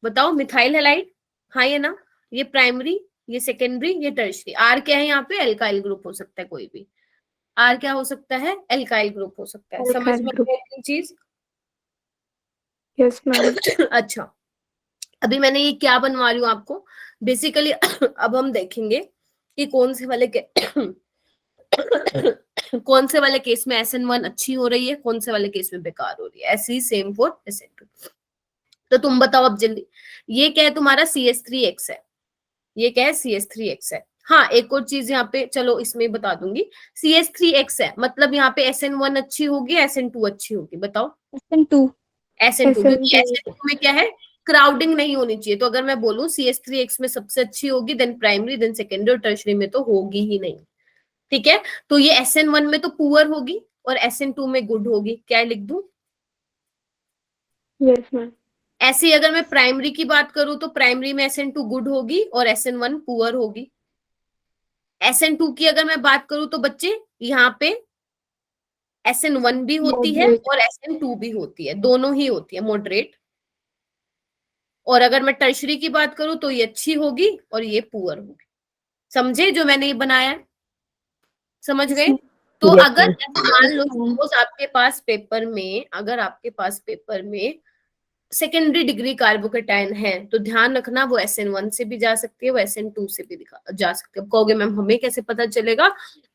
बताओ, मिथाइल हैलाइड, हाँ ये ना, ये प्राइमरी, ये सेकेंडरी, ये टर्शरी। आर क्या है यहाँ पे, एल्काइल ग्रुप हो सकता है कोई भी, आर क्या हो सकता है, एल्काइल ग्रुप हो सकता है। समझ में आ गई चीज। Yes ma'am. अच्छा, अभी मैंने ये क्या बनवा रही हूँ आपको, बेसिकली अब हम देखेंगे कि कौन से वाले के कौन से वाले केस में SN1 अच्छी हो रही है, कौन से वाले केस में बेकार हो रही है। ऐसे ही सेम फॉर SN2। तो तुम बताओ अब जल्दी, ये क्या है तुम्हारा CH3X है, ये क्या है CH3X है। हाँ एक और चीज यहाँ पे, चलो इसमें बता दूंगी, CH3X है मतलब यहाँ पे SN1 अच्छी होगी, SN2 अच्छी होगी, बताओ। SN2। SN2, क्योंकि SN2 में क्या है, क्राउडिंग नहीं होनी चाहिए। तो अगर मैं बोलूं CH3X में सबसे अच्छी होगी, देन प्राइमरी, देन सेकेंडरी, और टर्शरी में तो होगी ही नहीं। ठीक है, तो ये SN1 में तो पुअर होगी और SN2 में गुड होगी। क्या लिख दूं, यस मैम। ऐसे ही अगर मैं प्राइमरी की बात करूं तो प्राइमरी में SN2 गुड होगी और SN1 पुअर होगी। SN2 की अगर मैं बात करूं तो बच्चे यहाँ पे SN1 भी होती है और SN2 भी होती है, दोनों ही होती है मॉडरेट। और अगर मैं टर्शरी की बात करूं तो ये अच्छी होगी और ये पुअर होगी। समझे जो मैंने ये बनाया है, समझ गए। तो अगर मान लो सपोज आपके पास पेपर में, अगर आपके पास पेपर में सेकेंडरी डिग्री कार्बोकेटाइन है तो ध्यान रखना वो SN1 से भी जा सकती है, वो SN2 से भी जा सकती है। कहोगे मैम हमें कैसे पता चलेगा,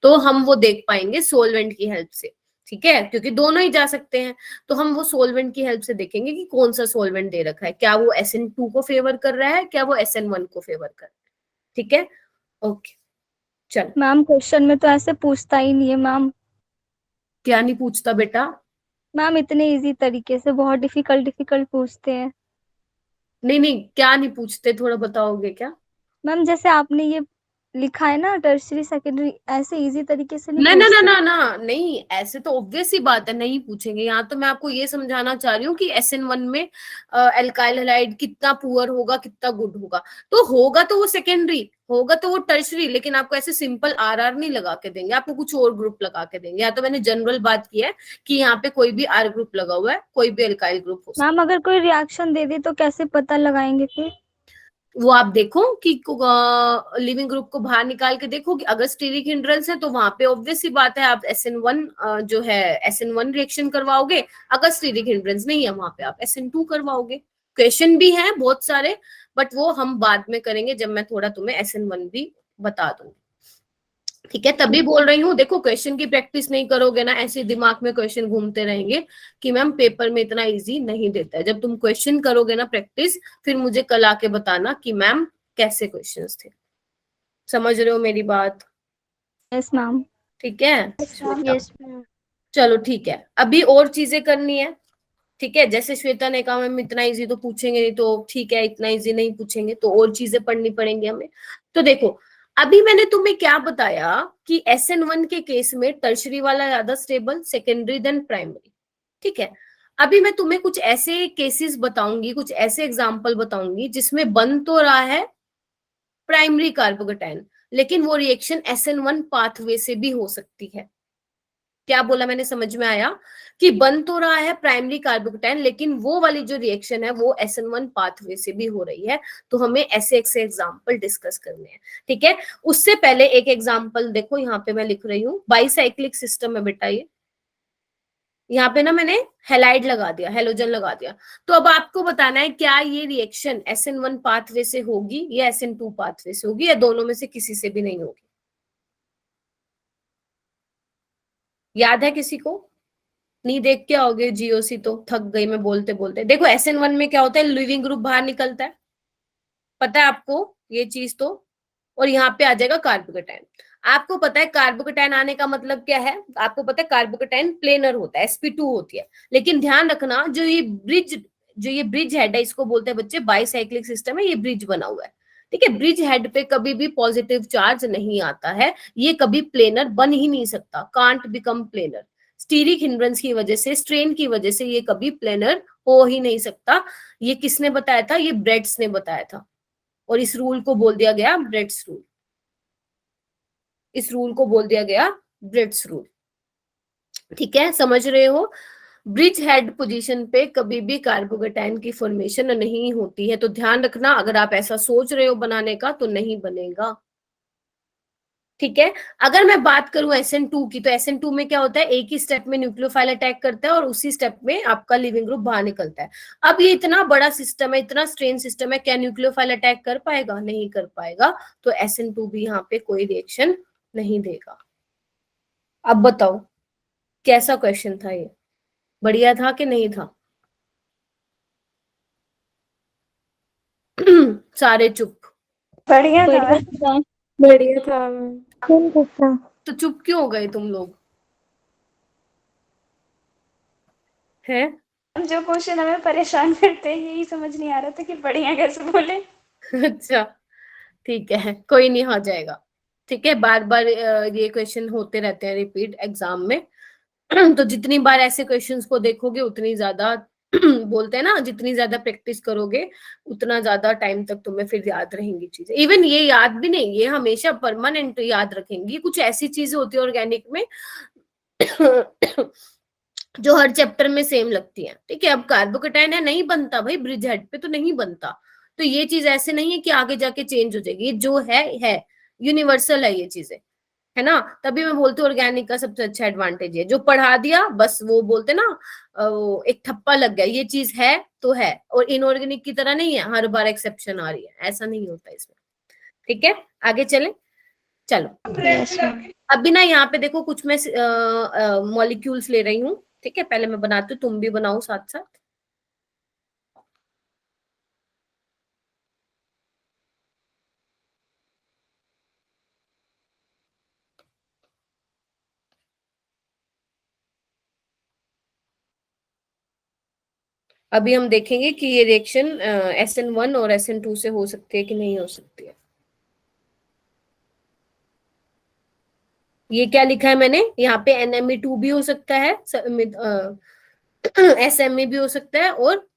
तो हम वो देख पाएंगे सोलवेंट की हेल्प से। ठीक है, क्योंकि दोनों ही जा सकते हैं, तो हम वो सोलवेंट की हेल्प से देखेंगे कि कौन सा सोलवेंट दे रखा है, क्या वो SN2 को फेवर कर रहा है, क्या वो SN1 को फेवर कर रहा है। ठीक है, ओके चलो। मैम क्वेश्चन में तो ऐसे पूछता ही नहीं है मैम। क्या नहीं पूछता बेटा, मैम इतने इजी तरीके से बहुत डिफिकल्ट पूछते हैं। नहीं नहीं क्या नहीं पूछते, थोड़ा बताओगे क्या। मैम जैसे आपने ये लिखा है ना टर्शरी सेकेंडरी, ऐसे इजी तरीके से नहीं ना ना ना पूछते। ना ना नहीं, ऐसे तो ऑब्वियस ही बात है, नहीं पूछेंगे। यहाँ तो मैं आपको ये समझाना चाह रही हूँ कि SN1 में एल्काइल हैलाइड कितना पुअर होगा, कितना गुड होगा। तो होगा तो वो सेकेंडरी, होगा तो वो टर्शरी, लेकिन आपको ऐसे सिंपल RR नहीं लगा के देंगे, आपको कुछ और ग्रुप लगा के देंगे। या तो मैंने जनरल बात की है कि यहाँ पे कोई भी R ग्रुप लगा हुआ है, कोई भी एल्काइल ग्रुप हो सकता है। मैम अगर कोई रिएक्शन दे दे तो कैसे पता लगाएंगे फिर? वो आप देखो कि लिविंग ग्रुप को बाहर निकाल के देखो कि अगर स्टीरिक हिंड्रेंस है तो वहां पे ऑब्वियस ही बात है आप SN1 जो है SN1 रिएक्शन करवाओगे। अगर स्टीरिक हिंड्रेंस नहीं है वहां पे आप SN2 करवाओगे। क्वेश्चन भी है बहुत सारे, बट वो हम बाद में करेंगे जब मैं थोड़ा तुम्हें SN1 भी बता दूंगी। ठीक है, तभी बोल रही हूँ, देखो क्वेश्चन की प्रैक्टिस नहीं करोगे ना, ऐसे दिमाग में क्वेश्चन घूमते रहेंगे कि मैम पेपर में इतना इजी नहीं देता है। जब तुम क्वेश्चन करोगे ना प्रैक्टिस, फिर मुझे कल आके बताना कि मैम कैसे क्वेश्चंस थे। समझ रहे हो मेरी बात? Yes ma'am. ठीक है, यस मैम। चलो ठीक है, अभी और चीजें करनी है। ठीक है, जैसे श्वेता ने कहा मैम इतना इजी तो पूछेंगे नहीं, तो ठीक है इतना इजी नहीं पूछेंगे तो और चीजें पढ़नी पड़ेंगी हमें। तो देखो, अभी मैंने तुम्हें क्या बताया कि SN1 के केस में टर्शरी वाला ज्यादा स्टेबल, सेकेंडरी देन प्राइमरी। ठीक है, अभी मैं तुम्हें कुछ ऐसे केसेस बताऊंगी, कुछ ऐसे एग्जाम्पल बताऊंगी जिसमें बन तो रहा है प्राइमरी कार्बोकेटाइन, लेकिन वो रिएक्शन SN1 पाथवे से भी हो सकती है। क्या बोला मैंने, समझ में आया? कि बन तो रहा है प्राइमरी कार्बोकेटाइन, लेकिन वो वाली जो रिएक्शन है वो SN1 पाथवे से भी हो रही है। तो हमें ऐसे ऐसे एग्जांपल डिस्कस करने हैं। ठीक है, उससे पहले एक एग्जांपल देखो, यहाँ पे मैं लिख रही हूँ बाइसाइक्लिक सिस्टम है बेटा। ये यहाँ पे ना मैंने हेलाइड लगा दिया, हेलोजन लगा दिया। तो अब आपको बताना है क्या ये रिएक्शन SN1 पाथवे से होगी या SN2 पाथवे से होगी, या दोनों में से किसी से भी नहीं होगी। याद है किसी को? नहीं देख के आओगे GOC तो थक गई मैं बोलते बोलते। देखो SN1 में क्या होता है, लिविंग ग्रुप बाहर निकलता है, पता है आपको ये चीज तो। और यहाँ पे आ जाएगा कार्बोकेटाइन। आपको पता है कार्बोकेटाइन आने का मतलब क्या है, आपको पता है कार्बोकेटाइन प्लेनर होता है, sp2 होती है। लेकिन ध्यान रखना, जो ये ब्रिज हेड है, इसको बोलते हैं बच्चे बाइसाइक्लिक सिस्टम है, ये ब्रिज बना हुआ है। ठीक है, ब्रिज हेड पे कभी भी पॉजिटिव चार्ज नहीं आता है, ये कभी प्लेनर बन ही नहीं सकता, can't become planar. Steric hindrance की वजह से, स्ट्रेन की वजह से ये कभी प्लेनर हो ही नहीं सकता। ये किसने बताया था? ये ब्रेड्स ने बताया था। और इस रूल को बोल दिया गया ब्रेड्स रूल। इस रूल को बोल दिया गया ब्रेड्स रूल। ठीक है, समझ रहे हो? ब्रिज हेड पोजीशन पे कभी भी कार्बोकेटाइन की फॉर्मेशन नहीं होती है। तो ध्यान रखना, अगर आप ऐसा सोच रहे हो बनाने का तो नहीं बनेगा। ठीक है, अगर मैं बात करूं SN2 की, तो SN2 में क्या होता है, एक ही स्टेप में न्यूक्लियोफाइल अटैक करता है और उसी स्टेप में आपका लिविंग ग्रुप बाहर निकलता है। अब ये इतना बड़ा सिस्टम है, इतना स्ट्रेन सिस्टम है, क्या न्यूक्लियोफाइल अटैक कर पाएगा? नहीं कर पाएगा। तो SN2 भी यहाँ पे कोई रिएक्शन नहीं देगा। अब बताओ कैसा क्वेश्चन था ये, बढ़िया था कि नहीं था? सारे चुप। बढ़िया था। बढ़िया था। बढ़िया था मैम। कौन पूछा? तो चुप क्यों हो गए तुम लोग हैं? जो क्वेश्चन हमें परेशान करते हैं यही समझ नहीं आ रहा था कि बढ़िया कैसे बोले। अच्छा ठीक है, कोई नहीं, हो जाएगा। ठीक है, बार बार ये क्वेश्चन होते रहते हैं रिपीट एग्जाम में। तो जितनी बार ऐसे क्वेश्चंस को देखोगे उतनी ज्यादा बोलते हैं ना, जितनी ज्यादा प्रैक्टिस करोगे उतना ज्यादा टाइम तक तुम्हें फिर याद रहेंगी चीजें। इवन ये याद भी नहीं, ये हमेशा परमानेंट याद रखेंगी। कुछ ऐसी चीजें होती है ऑर्गेनिक में जो हर चैप्टर में सेम लगती है। ठीक है, अब कार्बोकेटाइन है, नहीं बनता भाई, ब्रिज हेड पे तो नहीं बनता। तो ये चीज ऐसे नहीं है कि आगे जाके चेंज हो जाएगी, जो है यूनिवर्सल है ये चीजें, है ना। तभी मैं बोलती हूँ ऑर्गेनिक का सबसे अच्छा एडवांटेज है, जो पढ़ा दिया बस, वो बोलते ना वो एक ठप्पा लग गया, ये चीज है तो है। और इनऑर्गेनिक की तरह नहीं है हर बार एक्सेप्शन आ रही है, ऐसा नहीं होता इसमें। ठीक है, आगे चले, चलो। Yes ma'am. अभी ना यहाँ पे देखो कुछ मैं मॉलिक्यूल्स ले रही हूँ। ठीक है, पहले मैं बनाती हूँ, तुम भी बनाओ साथ साथ। अभी हम देखेंगे कि ये रिएक्शन SN1 और SN2 से हो सकती है कि नहीं हो सकती है। ये क्या लिखा है मैंने यहाँ पे, NME2 भी हो सकता है, SME भी हो सकता है, और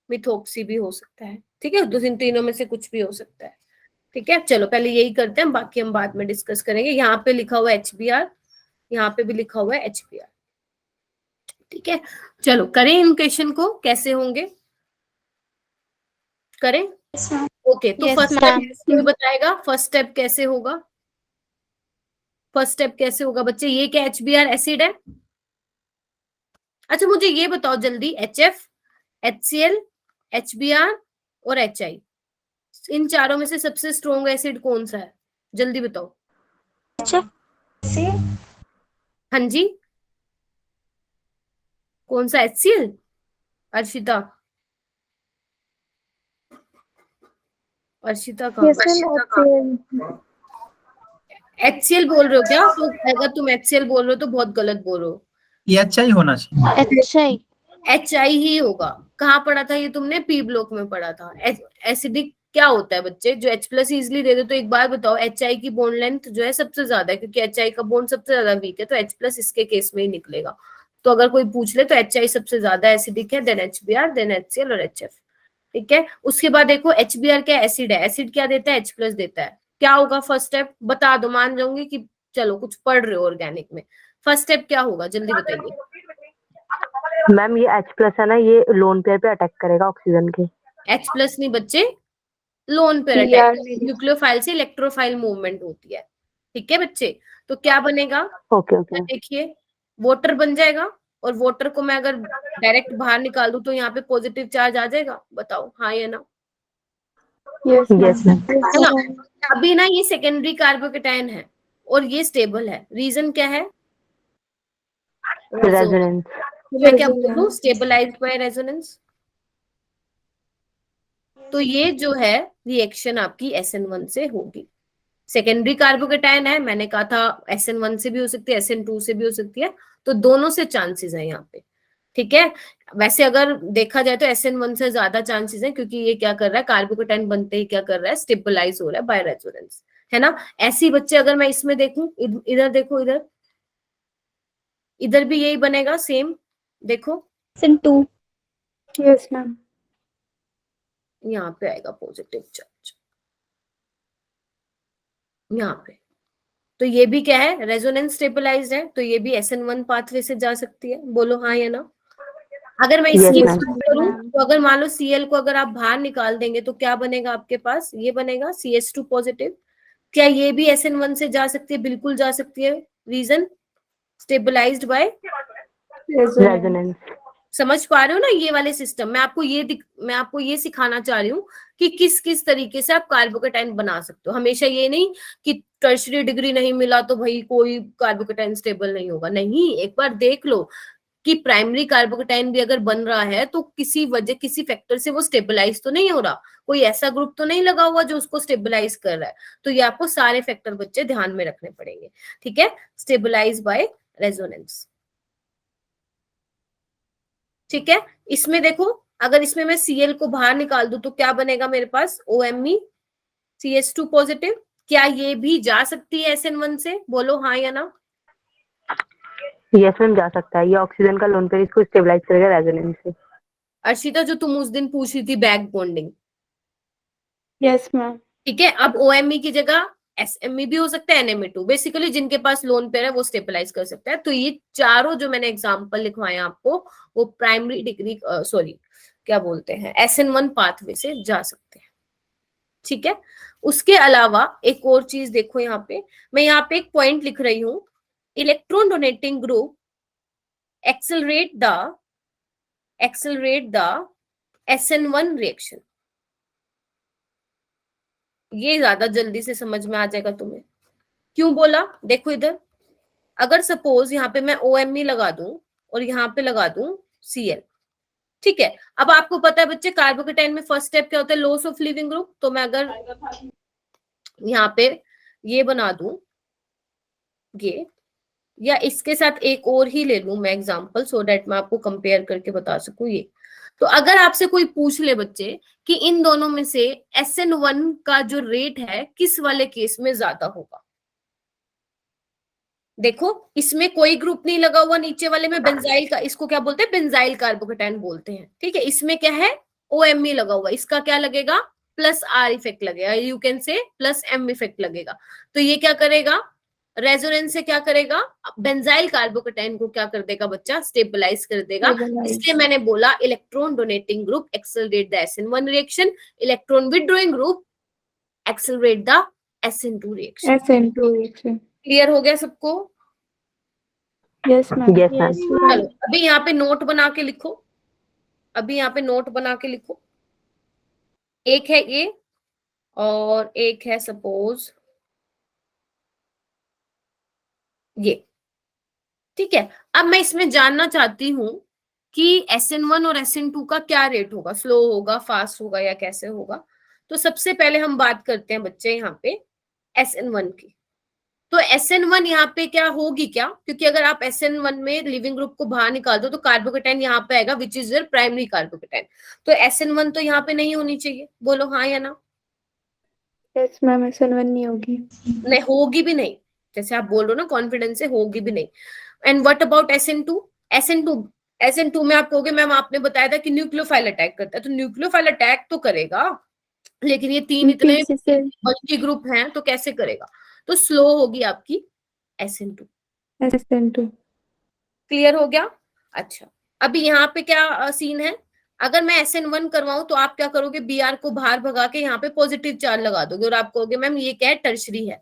मिथोक्सी भी हो सकता है। ठीक है, तो इन तीनों में से कुछ भी हो सकता है। ठीक है, चलो पहले यही करते हैं, बाकी हम बाद में डिस्कस करेंगे। यहाँ पे लिखा हुआ है HBr, यहाँ पे भी लिखा हुआ है HBr। ठीक है, चलो करें इन क्वेश्चन को, कैसे होंगे करें। Yes ma'am. ओके, तो Yes, फर्स्ट ma'am. स्टेप कोई बताएगा, फर्स्ट स्टेप कैसे होगा? फर्स्ट स्टेप कैसे होगा बच्चे? ये क्या HBr एसिड है? अच्छा मुझे ये बताओ जल्दी, HF, HCl, HBr और HI, इन चारों में से सबसे स्ट्रॉन्ग एसिड कौन सा है? जल्दी बताओ। सी। हाँ जी, कौन सा? HCl? अर्शिता, अर्शिता का Yes, ma'am. HCl. HCl बोल रहे हो क्या? तो अगर तुम HCl बोल रहे हो तो बहुत गलत बोल रहे हो, ये अच्छा ही होना चाहिए। HI. HI ही होगा। कहाँ पढ़ा था ये तुमने? P ब्लॉक में पढ़ा था। एसिडिक क्या होता है बच्चे? जो H प्लस इजिली दे दो। तो एक बार बताओ, HI की बॉन्ड लेंथ जो है सबसे ज्यादा है, क्योंकि HI का बॉन्ड सबसे ज्यादा वीक है, तो H प्लस इसके केस में ही निकलेगा। तो अगर कोई पूछ ले तो HI सबसे ज्यादा एसिडिक है, देन HBr, देन HCl और HF। ठीक है, उसके बाद देखो HBr क्या एसिड है? एसिड क्या देता है? H प्लस देता है। क्या होगा फर्स्ट स्टेप? बता दो, मान जाऊंगी कि चलो कुछ पढ़ रहे हो ऑर्गेनिक में। फर्स्ट स्टेप क्या होगा, जल्दी बताइए। मैम ये H प्लस है ना, ये लोन पेयर पे अटैक करेगा ऑक्सीजन के। H प्लस नहीं बच्चे, लोन पेयर अटैक, न्यूक्लियोफाइल से इलेक्ट्रोफाइल मूवमेंट होती है। ठीक है बच्चे, तो क्या बनेगा? Okay okay. देखिए, वाटर बन जाएगा, और वाटर को मैं अगर डायरेक्ट बाहर निकाल दूं तो यहाँ पे पॉजिटिव चार्ज आ जाएगा। बताओ हाँ या ना? Yes yes ma'am. मैम। है ना? अभी ना ये सेकेंडरी कार्बोकेटायन है और ये स्टेबल है। रीजन क्या है? रेजोनेंस। तो मैं क्या बोल दूं? Stabilised by resonance. तो ये जो है रिएक्शन आपकी SN1 से होगी। सेकेंडरी कार्बोकेटायन है, मैंने कहा था SN1 से भी हो सकती है, SN2 से भी हो सकती है, तो दोनों से चांसेस है यहाँ पे। ठीक है, वैसे अगर देखा जाए तो SN1 से ज्यादा चांसेस है, क्योंकि ये क्या कर रहा है, कार्बोकेटायन बनते ही क्या कर रहा है, स्टेबलाइज हो रहा है बाय रेजोनेंस। है ना? ऐसी बच्चे अगर मैं इसमें देखूं, इधर देखो, इधर इधर भी यही बनेगा सेम। देखो SN2. Yes ma'am. यहाँ पे आएगा पॉजिटिव चार्ज, यहाँ पे। तो ये भी क्या है, रेजोनेंस स्टेबलाइज्ड है, तो ये भी SN1 पाथवे से जा सकती है। बोलो हाँ या ना? अगर मैं इसकी Yes, बात ma'am. करूं तो अगर मान लो Cl को अगर आप बाहर निकाल देंगे तो क्या बनेगा आपके पास? ये बनेगा CH2 पॉजिटिव। क्या ये भी SN1 से जा सकती है? बिल्कुल जा सकती है। रीजन? Stabilised by. रेजोनेंस। समझ पा रहे हो ना ये वाले सिस्टम? मैं आपको ये सिखाना चाह रही हूँ कि किस किस तरीके से आप कार्बोकेटाइन बना सकते हो। हमेशा ये नहीं कि टर्शरी डिग्री नहीं मिला तो भाई कोई कार्बोकेटाइन स्टेबल नहीं होगा। नहीं, एक बार देख लो कि प्राइमरी कार्बोकेटाइन भी अगर बन रहा है तो किसी वजह, किसी फैक्टर से वो स्टेबलाइज तो नहीं हो रहा, कोई ऐसा ग्रुप तो नहीं लगा हुआ जो उसको स्टेबलाइज कर रहा है। तो ये आपको सारे फैक्टर बच्चे ध्यान में रखने पड़ेंगे। ठीक है, स्टेबलाइज बाय रेजोनेंस। ठीक है, इसमें देखो, अगर इसमें मैं Cl को बाहर निकाल दूं तो क्या बनेगा मेरे पास? OMe, CH2 positive. क्या ये भी जा सकती है SN1 से? बोलो हाँ या ना? यस मैम, जा सकता है। ये ऑक्सीजन का लोन पेयर इसको स्टेबलाइज करेगा रेजोनेंस से। अर्शिता, जो तुम उस दिन पूछ रही थी बैक बॉन्डिंग, यस मैम। ठीक है, अब OMe की जगह SMe भी हो सकता है, NMe2। बेसिकली जिनके पास लोन पेयर है वो स्टेबलाइज कर सकता है। तो ये चारों जो मैंने एग्जांपल लिखवाए आपको, वो प्राइमरी डिग्री, सॉरी क्या बोलते हैं, SN1 पाथवे से जा सकते हैं। ठीक है, उसके अलावा एक और चीज देखो, यहाँ पे मैं यहाँ पे एक पॉइंट लिख रही हूं, electron donating group accelerate the SN1 reaction. ये ज्यादा जल्दी से समझ में आ जाएगा तुम्हें। क्यों बोला? देखो इधर, अगर सपोज यहाँ पे मैं OMe लगा दूं और यहाँ पे लगा दूं Cl, ठीक है। अब आपको पता है बच्चे, कार्बोकेटाइन में फर्स्ट स्टेप क्या होता है? Loss of leaving group. तो मैं अगर यहाँ पे ये बना दूं, ये, या इसके साथ एक और ही ले लूं मैं एग्जांपल, सो दैट मैं आपको कंपेयर करके बता सकूं ये। तो अगर आपसे कोई पूछ ले बच्चे कि इन दोनों में से SN1 का जो रेट है किस वाले केस में ज्यादा होगा, देखो इसमें कोई ग्रुप नहीं लगा हुआ, नीचे वाले में बेंजाइल का, इसको क्या बोलते हैं, बेंजाइल कार्बोकेटाइन बोलते हैं, ठीक है। इसमें क्या है, OMe लगा हुआ, इसका क्या लगेगा, प्लस R इफेक्ट लगेगा, you can say plus M effect लगेगा। तो ये क्या करेगा, रेजोनेंस से क्या करेगा, बेंजाइल कार्बोकेटाइन को क्या कर देगा बच्चा, स्टेबलाइज कर देगा। इसलिए मैंने बोला electron donating group accelerate the SN1 reaction, electron withdrawing group accelerate the SN2 reaction. SN2 reaction. Clear हो गया सबको? Yes ma'am. Yes ma'am. चलो अभी यहाँ पे नोट बना के लिखो, अभी यहाँ पे नोट बना के लिखो। एक है ये और एक है सपोज ये, ठीक है। अब मैं इसमें जानना चाहती हूं कि SN1 और SN2 का क्या रेट होगा, स्लो होगा, फास्ट होगा या कैसे होगा। तो सबसे पहले हम बात करते हैं बच्चे यहाँ पे SN1 की। तो SN1 यहाँ पे क्या होगी क्या, क्योंकि अगर आप SN1 में लिविंग ग्रुप को बाहर निकाल दो तो कार्बोकेटाइन यहाँ पे आएगा which is your primary carbocation. तो SN1 तो यहाँ पे नहीं होनी चाहिए, बोलो हाँ या ना। यस मैम, SN1 नहीं होगी। नहीं होगी भी नहीं, जैसे आप बोल रहे हो ना कॉन्फिडेंस से, होगी भी नहीं। And what about SN2? SN2 में आप कहोगे मैम आपने बताया था कि न्यूक्लियोफाइल अटैक करता है, तो न्यूक्लियोफाइल अटैक तो करेगा, लेकिन ये तीन इतने मल्टी ग्रुप हैं तो कैसे करेगा। तो स्लो होगी आपकी SN2। SN2। क्लियर हो गया? अच्छा अभी यहाँ पे क्या सीन है, अगर मैं SN1 करवाऊं तो आप क्या करोगे, Br को बाहर भगा के यहाँ पे पॉजिटिव चार्ज लगा दोगे और आप कहोगे मैम ये क्या है, टर्शरी है,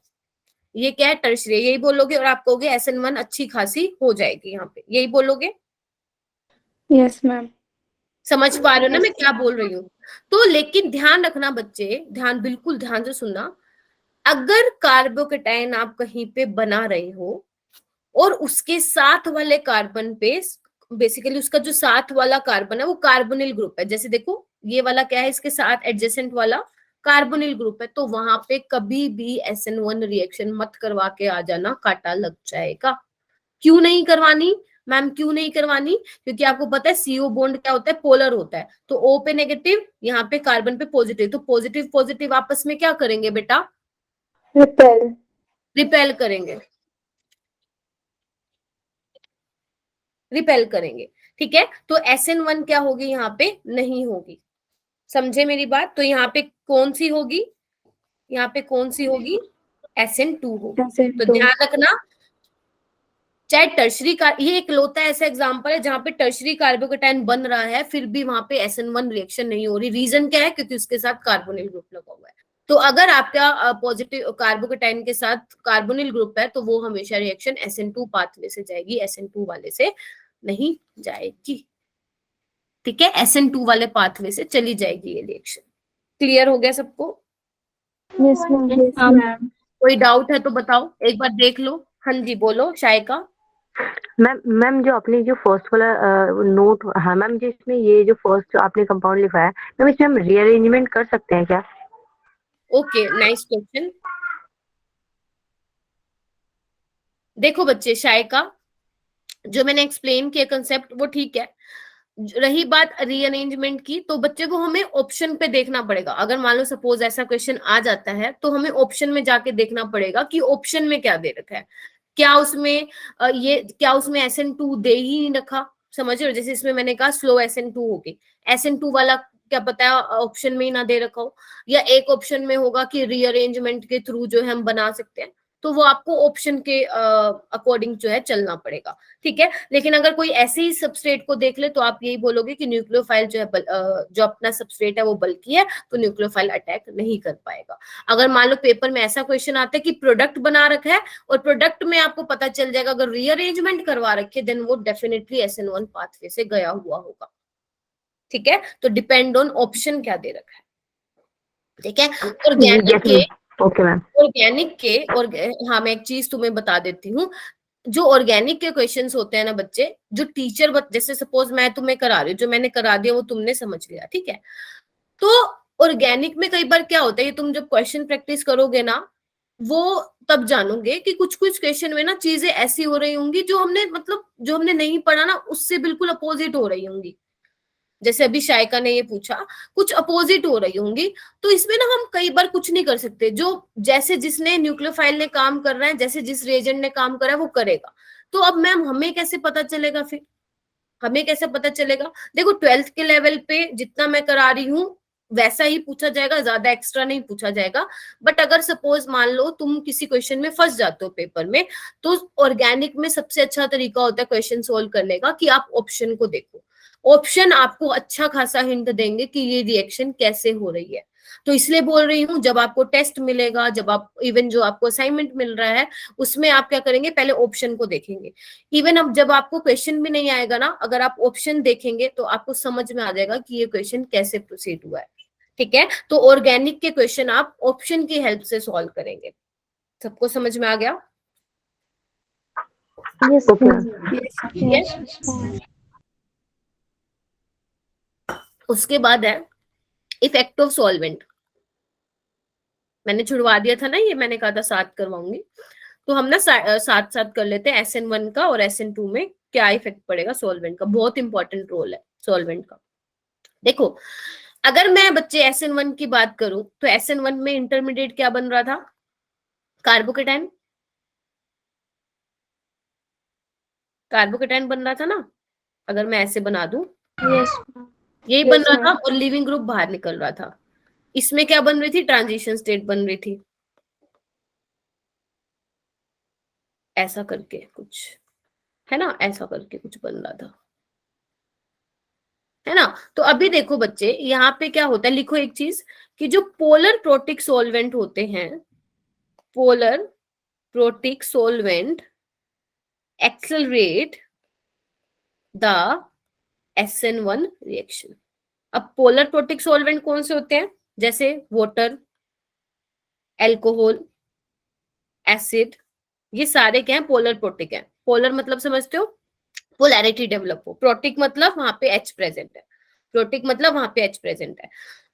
ये क्या है, टर्शरी, यही बोलोगे और आप कहोगे SN1 अच्छी खासी हो जाएगी, यहाँ पे यही बोलोगे। Yes ma'am. समझ पा रहे हो ना मैं क्या बोल रही हूँ। तो लेकिन ध्यान रखना बच्चे, ध्यान बिल्कुल ध्यान से सुनना, अगर कार्बोकेटाइन आप कहीं पे बना रहे हो और उसके साथ वाले कार्बन पे, बेसिकली उसका जो साथ वाला कार्बन है वो कार्बोनिल ग्रुप है, जैसे देखो ये वाला क्या है, इसके साथ एडजेसेंट वाला कार्बोनिल ग्रुप है, तो वहां पे कभी भी SN1 रिएक्शन मत करवा के आ जाना, कांटा लग जाएगा। क्यों नहीं करवानी मैम, क्यों नहीं करवानी, क्योंकि आपको पता है CO बॉन्ड क्या होता है, पोलर होता है। तो O पे नेगेटिव, यहाँ पे कार्बन पे पॉजिटिव, तो पॉजिटिव पॉजिटिव आपस में क्या करेंगे बेटा, रिपेल करेंगे, रिपेल करेंगे, ठीक है। तो SN1 क्या होगी, यहाँ पे नहीं होगी, समझे मेरी बात। तो यहाँ पे कौन सी होगी, यहाँ पे कौन सी होगी, SN2 होगी। तो ध्यान रखना, चाहे टर्शरी का, ये एक लौता ऐसा एग्जांपल है जहां पे टर्शरी कार्बोकेटाइन बन रहा है फिर भी वहां पे SN1 रिएक्शन नहीं हो रही। रीजन क्या है, क्योंकि उसके साथ कार्बोनिल ग्रुप लगा हुआ है। तो अगर आपका पॉजिटिव कार्बोकेटाइन के साथ कार्बोनिल ग्रुप है तो वो हमेशा रिएक्शन SN2 पाथवे से जाएगी, SN2 वाले से नहीं जाएगी, ठीक है। SN2 वाले पाथवे से चली जाएगी ये रिएक्शन। क्लियर हो गया सबको? Yes ma'am. कोई डाउट है तो बताओ, एक बार देख लो। हाँ जी बोलो शायका। मैम जो आपने जो फर्स्ट वाला नोट, हाँ मैम जिसमें ये जो फर्स्ट जो आपने कंपाउंड लिखा है मैम, इसमें हम रीअरेंजमेंट कर सकते हैं क्या? Okay nice question. देखो बच्चे, शायका जो मैंने एक्सप्लेन किया कंसेप्ट वो ठीक है। रही बात रीअरेंजमेंट की, तो बच्चे को हमें ऑप्शन पे देखना पड़ेगा। अगर मान लो सपोज ऐसा क्वेश्चन आ जाता है तो हमें ऑप्शन में जाके देखना पड़ेगा कि ऑप्शन में क्या दे रखा है, क्या उसमें ये क्या उसमें SN2 दे ही नहीं रखा, समझ रहे हो। जैसे इसमें मैंने कहा स्लो SN2 होगी, SN2 वाला क्या पता है ऑप्शन में ही ना दे रखा हो, या एक ऑप्शन में होगा कि रीअरेंजमेंट के थ्रू जो है हम बना सकते हैं, तो वो आपको ऑप्शन के अकॉर्डिंग जो है चलना पड़ेगा, ठीक है। लेकिन अगर कोई ऐसे ही सबस्ट्रेट को देख ले तो आप यही बोलोगे कि न्यूक्लियोफाइल जो है जो अपना सबस्ट्रेट है वो बल्की है, तो न्यूक्लियोफाइल अटैक नहीं कर पाएगा। अगर मान लो पेपर में ऐसा क्वेश्चन आता है कि प्रोडक्ट बना रखा है और प्रोडक्ट में आपको पता चल जाएगा अगर रीअरेंजमेंट करवा रखे देन वो डेफिनेटली SN1 पाथवे से गया हुआ होगा, ठीक है। तो डिपेंड ऑन ऑप्शन क्या दे रखा है, ठीक है। ऑर्गेनिक के ओके मैम, ऑर्गेनिक के और हाँ मैं एक चीज तुम्हें बता देती हूँ, जो ऑर्गेनिक के क्वेश्चंस होते हैं ना बच्चे, जो टीचर जैसे सपोज मैं तुम्हें करा रही हूँ, जो मैंने करा दिया वो तुमने समझ लिया, ठीक है। तो ऑर्गेनिक में कई बार क्या होता है, ये तुम जब क्वेश्चन प्रैक्टिस करोगे ना वो तब जानोगे कि कुछ कुछ क्वेश्चन में ना चीजें ऐसी हो रही होंगी जो हमने मतलब जो हमने नहीं पढ़ा ना उससे बिल्कुल अपोजिट हो रही होंगी। जैसे अभी शायका ने ये पूछा, कुछ अपोजिट हो रही होंगी, तो इसमें ना हम कई बार कुछ नहीं कर सकते, जो जैसे जिसने न्यूक्लियोफाइल ने काम कर रहा है, जैसे जिस रिएजेंट ने काम करा है वो करेगा। तो अब मैम हमें कैसे पता चलेगा, फिर हमें कैसे पता चलेगा? देखो 12th के लेवल पे जितना मैं करा रही हूँ वैसा ही पूछा जाएगा, ज्यादा एक्स्ट्रा नहीं पूछा जाएगा। बट अगर सपोज मान लो तुम किसी क्वेश्चन में फंस जाते हो पेपर में, तो ऑर्गेनिक में सबसे अच्छा तरीका होता है क्वेश्चन सोल्व करने का कि आप ऑप्शन को देखो। ऑप्शन आपको अच्छा खासा हिंट देंगे कि ये रिएक्शन कैसे हो रही है। तो इसलिए बोल रही हूँ, जब आपको टेस्ट मिलेगा, जब आप इवन जो आपको असाइनमेंट मिल रहा है उसमें आप क्या करेंगे, पहले ऑप्शन को देखेंगे। इवन अब जब आपको क्वेश्चन भी नहीं आएगा ना, अगर आप ऑप्शन देखेंगे तो आपको समझ में आ जाएगा कि ये क्वेश्चन कैसे प्रोसीड हुआ है। ठीक है, तो ऑर्गेनिक के क्वेश्चन आप ऑप्शन की हेल्प से सॉल्व करेंगे। सबको समझ में आ गया? Yes okay ma'am. ठीक है, उसके बाद है इफेक्ट ऑफ सॉल्वेंट। मैंने छुड़वा दिया था ना, ये मैंने कहा था 7 करवाऊंगी, तो हम ना साथ साथ कर लेते हैं SN1 का और SN2 में क्या इफेक्ट पड़ेगा सॉल्वेंट का। बहुत इंपॉर्टेंट रोल है सॉल्वेंट का। देखो, अगर मैं बच्चे SN1 की बात करूं तो SN1 में इंटरमीडिएट क्या बन रहा था? कार्बोकेटाइन, कार्बोकेटाइन बन रहा था ना, अगर मैं ऐसे बना दूं यस यही बन रहा था, और लिविंग ग्रुप बाहर निकल रहा था। इसमें क्या बन रही थी? ट्रांजिशन स्टेट बन रही थी, ऐसा करके कुछ है ना, ऐसा करके कुछ बन रहा था, है ना। तो अभी देखो बच्चे, यहाँ पे क्या होता है, लिखो एक चीज कि जो पोलर प्रोटिक सॉल्वेंट होते हैं, polar protic solvent accelerate the SN1 reaction. अब पोलर प्रोटिक सॉल्वेंट कौन से होते हैं? जैसे वाटर, एल्कोहल, एसिड, ये सारे क्या है? पोलर प्रोटिक है। पोलर मतलब समझते हो? पोलैरिटी डेवलप हो। प्रोटिक मतलब वहां पे H प्रेजेंट है, प्रोटिक मतलब वहां पे H प्रेजेंट है।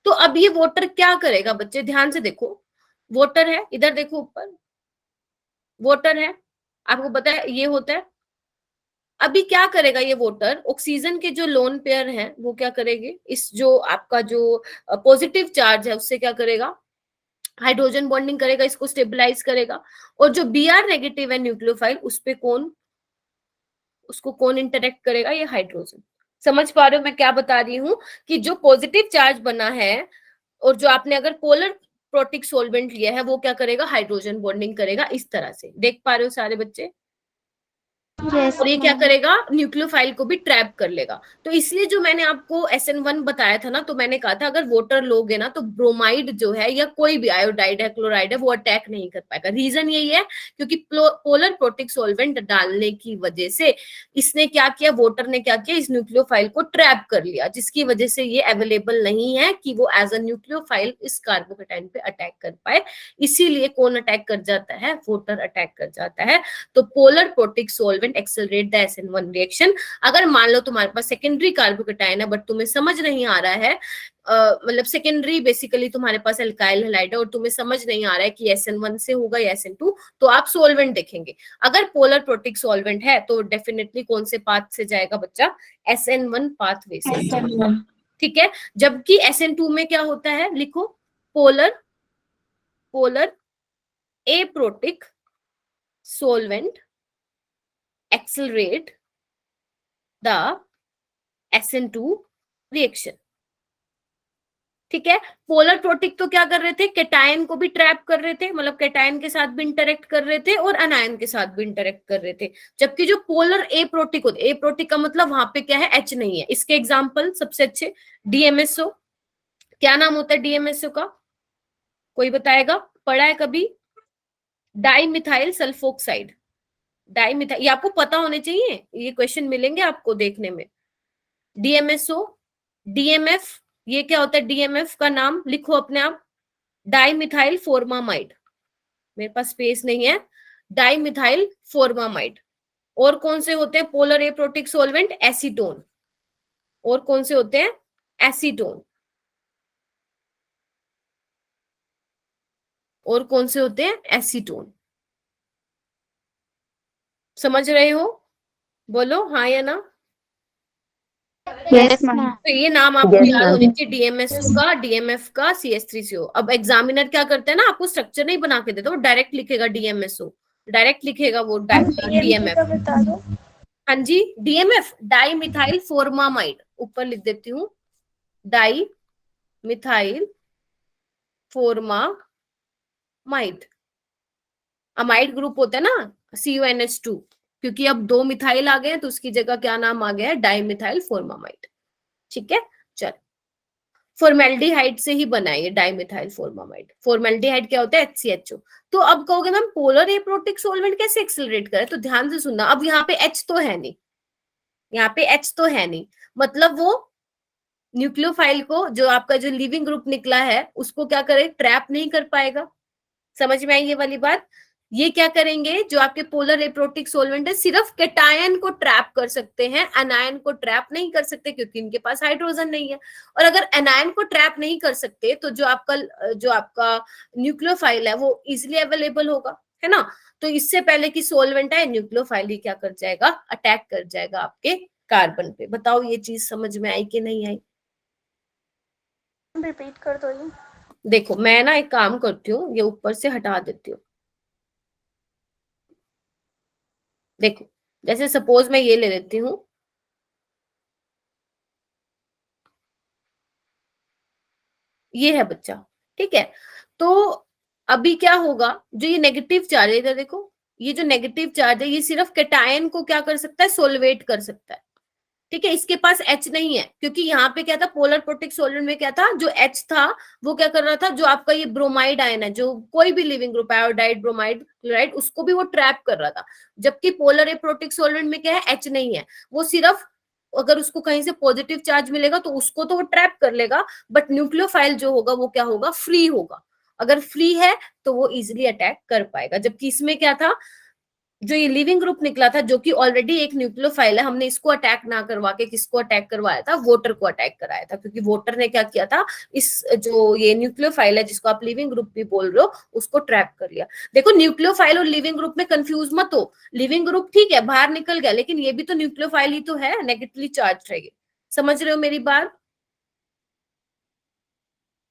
तो अब ये वाटर क्या करेगा बच्चे, ध्यान से देखो, वाटर है, इधर देखो ऊपर वाटर है, आपको पता है ये होता है। अभी क्या करेगा ये वाटर, ऑक्सीजन के जो लोन पेयर हैं वो क्या करेंगे, इस जो आपका जो पॉजिटिव चार्ज है उससे क्या करेगा, हाइड्रोजन बॉन्डिंग करेगा, इसको स्टेबलाइज करेगा। और जो Br नेगेटिव है न्यूक्लियोफाइल, उस पे कौन, उसको कौन इंटरेक्ट करेगा? ये हाइड्रोजन। समझ पा रहे हो मैं क्या बता रही हूँ? कि जो पॉजिटिव चार्ज बना है और जो आपने अगर पोलर प्रोटिक सॉल्वेंट लिया है वो क्या करेगा, हाइड्रोजन बॉन्डिंग करेगा। इस तरह से देख पा रहे हो सारे बच्चे? और ये क्या करेगा, न्यूक्लियोफाइल को भी ट्रैप कर लेगा। तो इसलिए जो मैंने आपको SN1 बताया था ना, तो मैंने कहा था अगर वाटर लोगे ना तो ब्रोमाइड जो है या कोई भी आयोडाइड है, क्लोराइड है, वो अटैक नहीं कर पाएगा। रीजन यही है क्योंकि पोलर प्रोटिक सॉल्वेंट डालने की वजह से इसने क्या किया, वाटर ने क्या किया, इस न्यूक्लियोफाइल को ट्रैप कर लिया, जिसकी वजह से ये अवेलेबल नहीं है कि वो एज अ न्यूक्लियोफाइल इस कार्बोकेटाइन पे अटैक कर पाए। इसीलिए कौन अटैक कर जाता है, वाटर अटैक कर जाता है। तो polar protic solvent accelerate the SN1 reaction. अगर मान लो तुम्हारे पास सेकेंडरी कार्बोकेटाइन है बट तुम्हें समझ नहीं आ रहा है, मतलब सेकेंडरी बेसिकली तुम्हारे पास एल्काइल हैलाइड है और तुम्हें समझ नहीं आ रहा है कि SN1 से होगा या SN2, तो आप सॉल्वेंट देखेंगे। अगर पोलर प्रोटिक सॉल्वेंट है तो डेफिनेटली कौन से पाथ से जाएगा बच्चा, SN1 पाथवे से। ठीक है, जबकि SN2 में क्या होता है, लिखो polar aprotic solvent accelerate the SN2 reaction. ठीक है, पोलर प्रोटिक तो क्या कर रहे थे, कैटायन को भी ट्रैप कर रहे थे, मतलब कैटायन के साथ भी इंटरेक्ट कर रहे थे और अनायन के साथ भी इंटरेक्ट कर रहे थे। जबकि जो पोलर ए प्रोटिक होते, ए प्रोटिक का मतलब वहां पे क्या है, H नहीं है। इसके एग्जाम्पल सबसे अच्छे DMSO, क्या नाम होता है DMSO का, कोई बताएगा, पढ़ा है कभी? डाई मिथाइल सल्फोक्साइड, डाईमिथाइल, ये आपको पता होने चाहिए, ये क्वेश्चन मिलेंगे आपको देखने में। DMSO, DMF, ये क्या होता है, DMF का नाम लिखो अपने आप, डाईमिथाइल फॉर्मामाइड, मेरे पास स्पेस नहीं है, डाईमिथाइल फॉर्मामाइड। और कौन से होते हैं पोलर एप्रोटिक सॉल्वेंट, एसीटोन। और कौन से होते हैं, एसीटोन। और कौन से होते हैं, एसीटोन। समझ रहे हो? बोलो हाँ या ना। Yes ma'am. तो ये नाम आपको Yes, याद ma'am. होने चाहिए, DMSO का, DMF का, CH3CO। अब एग्जामिनर क्या करते हैं ना, आपको स्ट्रक्चर नहीं बना के देता, वो डायरेक्ट लिखेगा DMSO, डायरेक्ट लिखेगा वो DMF। का बता दो। हाँ जी, DMF डाई मिथाइल फोर्मामाइड, ऊपर लिख देती हूँ, डाई मिथाइल फोर्मामाइड। अमाइड ग्रुप होता है ना, CuNH2, क्योंकि अब 2 मिथाइल आ गए हैं तो उसकी जगह क्या नाम आ गया है, डाई मिथाइल फोर्मामाइड। ठीक है, चल, फॉर्मेल्डिहाइड से ही बना है ये डाइमिथाइल फोर्मामाइड। फॉर्मेल्डिहाइड क्या होता है, HCHO। तो अब कहोगे मैम पोलर एप्रोटिक सोल्वेंट कैसे एक्सेलरेट करे, तो ध्यान से सुनना, अब यहाँ पे H तो है नहीं, यहाँ पे H तो है नहीं, मतलब वो न्यूक्लियोफाइल को, जो आपका जो लिविंग ग्रुप निकला है, उसको क्या करे, ट्रैप नहीं कर पाएगा। समझ में आई ये वाली बात? ये क्या करेंगे, जो आपके पोलर एप्रोटिक सोल्वेंट है, सिर्फ कैटायन को ट्रैप कर सकते हैं, एनायन को ट्रैप नहीं कर सकते, क्योंकि इनके पास हाइड्रोजन नहीं है। और अगर एनायन को ट्रैप नहीं कर सकते तो जो आपका न्यूक्लियोफाइल है वो इजिली अवेलेबल होगा, है ना। तो इससे पहले कि सोल्वेंट है, न्यूक्लियोफाइल ही क्या कर जाएगा, अटैक कर जाएगा आपके कार्बन पे। बताओ ये चीज समझ में आई कि नहीं आई? रिपीट कर दो ये। देखो मैं ना एक काम करती हूँ, ये ऊपर से हटा देती हूँ। देखो जैसे सपोज मैं ये ले लेती हूँ, ये है बच्चा, ठीक है। तो अभी क्या होगा, जो ये नेगेटिव चार्ज है, इधर देखो, ये जो नेगेटिव चार्ज है ये सिर्फ कैटायन को क्या कर सकता है, सोलवेट कर सकता है। ठीक है, इसके पास H नहीं है, क्योंकि यहाँ पे क्या था, पोलर प्रोटिक सोल्वेंट में क्या था, जो H था वो क्या कर रहा था, जो आपका ये ब्रोमाइड आयन है, जो कोई भी leaving group iodide, bromide, chloride, उसको भी वो ट्रैप कर रहा था। जबकि पोलर एप्रोटिक सोल्वेंट में क्या है, H नहीं है, वो सिर्फ अगर उसको कहीं से पॉजिटिव चार्ज मिलेगा तो उसको तो वो ट्रैप कर लेगा, बट न्यूक्लियोफाइल जो होगा वो क्या होगा, फ्री होगा। अगर फ्री है तो वो इजिली अटैक कर पाएगा। जबकि इसमें क्या था, जो ये लिविंग ग्रुप निकला था, जो कि ऑलरेडी एक न्यूक्लियोफाइल है, हमने इसको अटैक ना करवा के किसको अटैक करवाया था, वोटर को अटैक कराया था। क्योंकि वोटर ने क्या किया था, इस जो ये न्यूक्लियोफाइल है जिसको आप लिविंग ग्रुप भी बोल रहे हो, उसको ट्रैप कर लिया। देखो न्यूक्लियोफाइल और लिविंग ग्रुप में कंफ्यूज मत हो, लिविंग ग्रुप ठीक है बाहर निकल गया, लेकिन ये भी तो न्यूक्लियोफाइल ही तो है, नेगेटिवली चार्ज रहेगी। समझ रहे हो मेरी बात?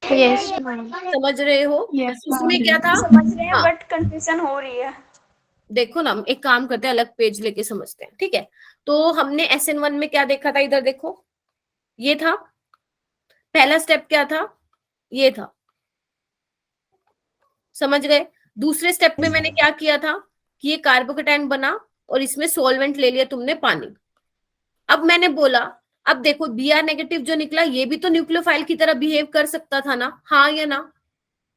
Yes ma'am. समझ रहे हो? यस उसमें क्या था, समझ रहे हैं हाँ। बट कंफ्यूजन हो रही है। देखो ना, एक काम करते हैं, अलग पेज लेके समझते हैं, ठीक है। तो हमने SN1 में क्या देखा था, इधर देखो, ये था पहला स्टेप, क्या था, ये था, समझ गए। दूसरे स्टेप में मैंने क्या किया था, कि ये कार्बोकेटायन बना और इसमें सॉल्वेंट ले लिया तुमने, पानी। अब मैंने बोला, अब देखो Br नेगेटिव जो निकला, ये भी तो न्यूक्लियोफाइल की तरह बिहेव कर सकता था ना, हाँ या ना,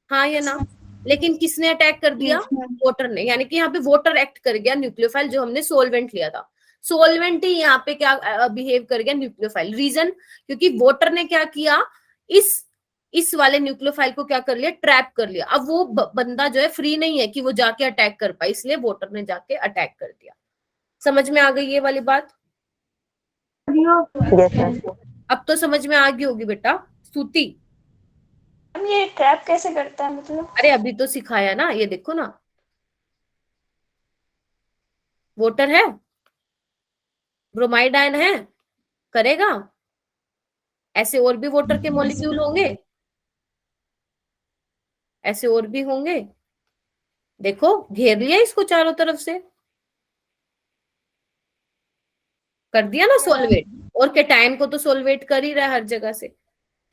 हाँ या ना। लेकिन किसने अटैक कर दिया, वोटर ने, यानी कि यहाँ पे वोटर एक्ट कर गया, न्यूक्लियोफाइल जो हमने सोल्वेंट लिया था, सोल्वेंट ही यहाँ पे क्या बिहेव कर गया, न्यूक्लियोफाइल। रीजन, क्योंकि वोटर ने क्या किया, इस वाले न्यूक्लियोफाइल को क्या कर लिया, ट्रैप कर लिया। अब वो बंदा जो है फ्री नहीं है कि वो जाके अटैक कर पाए, इसलिए वोटर ने जाके अटैक कर दिया। समझ में आ गई ये वाली बात? Yes, sir. अब तो समझ में आ गई होगी बेटा, स्तुति। हम ये ट्रैप कैसे करता है, मतलब? अरे अभी तो सिखाया ना, ये देखो ना, वोटर है, ब्रोमाइड आयन है, करेगा। ऐसे और भी वोटर के मॉलिक्यूल होंगे, ऐसे और भी होंगे। देखो घेर लिया इसको चारों तरफ से, कर दिया ना सोलवेट, और कैटायन को तो सोलवेट कर ही रहा है हर जगह से।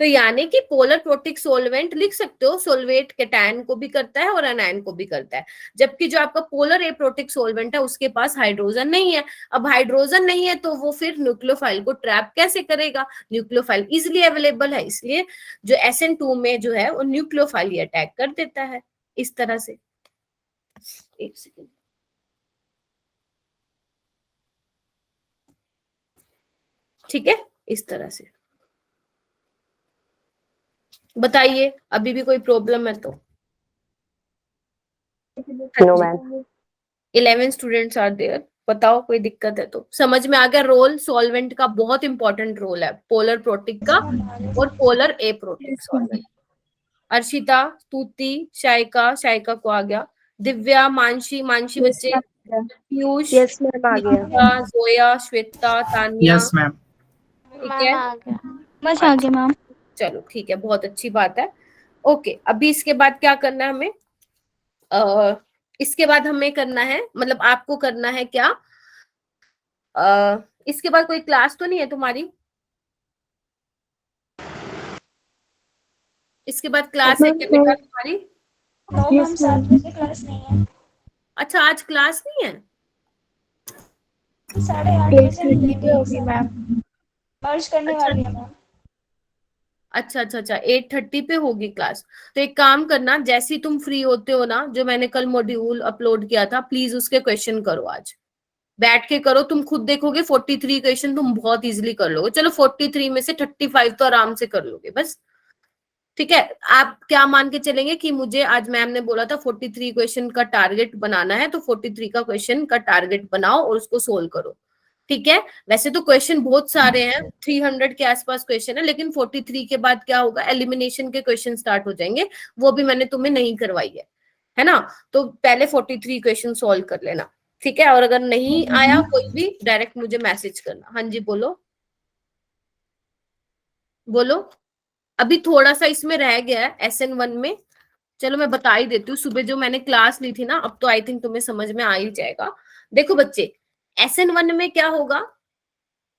तो यानी कि पोलर प्रोटिक सोलवेंट लिख सकते हो, सोलवेट कैटायन को भी करता है और एनायन को भी करता है। जबकि जो आपका पोलर एप्रोटिक सोलवेंट है उसके पास हाइड्रोजन नहीं है। अब हाइड्रोजन नहीं है तो वो फिर न्यूक्लियोफाइल को ट्रैप कैसे करेगा, न्यूक्लियोफाइल इजिली अवेलेबल है, इसलिए जो SN2 में जो है वो न्यूक्लियोफाइल ही अटैक कर देता है इस तरह से। एक सेकेंड, ठीक है, इस तरह से। बताइए अभी भी कोई प्रॉब्लम है तो? No, ma'am. 11 students are there, बताओ कोई दिक्कत है तो? समझ में आ गया रोल, सॉल्वेंट का बहुत इंपॉर्टेंट रोल है, पोलर प्रोटिक का और पोलर एप्रोटिक सॉल्वेंट। अर्शिता, स्तुति, शाइका को आ गया, दिव्या, मानसी बच्चे, पीयूष, यस मैम, आ गया। Zoya, Shweta, Tania, yes ma'am. ठीक मैम है, आ गया। समझ आ गया मैम। चलो ठीक है, बहुत अच्छी बात है। ओके, अभी इसके बाद क्या करना है हमें? इसके बाद हमें करना है, मतलब आपको करना है क्या, इसके बाद कोई क्लास तो नहीं है तुम्हारी? इसके बाद क्लास है क्या बेटा तुम्हारी? नो मैम, 7 बजे क्लास नहीं है। अच्छा, आज क्लास नहीं है? 8:30 बजे 8:30 मिलेंगे पे होगी एग्जाम। मैम। मर्ज करने अच्छा वाली है मैम। अच्छा अच्छा अच्छा, 8:30 पे होगी क्लास। तो एक काम करना, जैसे ही तुम फ्री होते हो ना, जो मैंने कल मॉड्यूल अपलोड किया था, प्लीज उसके क्वेश्चन करो आज, बैठ के करो। तुम खुद देखोगे 43 क्वेश्चन तुम बहुत इजीली कर लोगे। चलो 43 में से 35 तो आराम से कर लोगे बस। ठीक है, आप क्या मान के चलेंगे कि मुझे आज मैम ने बोला था 43 क्वेश्चन का टारगेट बनाना है, तो 43 का क्वेश्चन का टारगेट बनाओ और उसको सोल्व करो। ठीक है, वैसे तो क्वेश्चन बहुत सारे हैं, 300 के आसपास क्वेश्चन है, लेकिन 43 के बाद क्या होगा, एलिमिनेशन के क्वेश्चन स्टार्ट हो जाएंगे, वो भी मैंने तुम्हें नहीं करवाई है ना। तो पहले 43 क्वेश्चन सोल्व कर लेना, ठीक है। और अगर नहीं आया कोई भी, डायरेक्ट मुझे मैसेज करना। हाँ जी, बोलो बोलो। अभी थोड़ा सा इसमें रह गया है SN1 में, चलो मैं बता ही देती हूँ। सुबह जो मैंने क्लास ली थी ना, अब तो आई थिंक तुम्हें समझ में आ ही जाएगा। देखो बच्चे, SN1 में क्या होगा,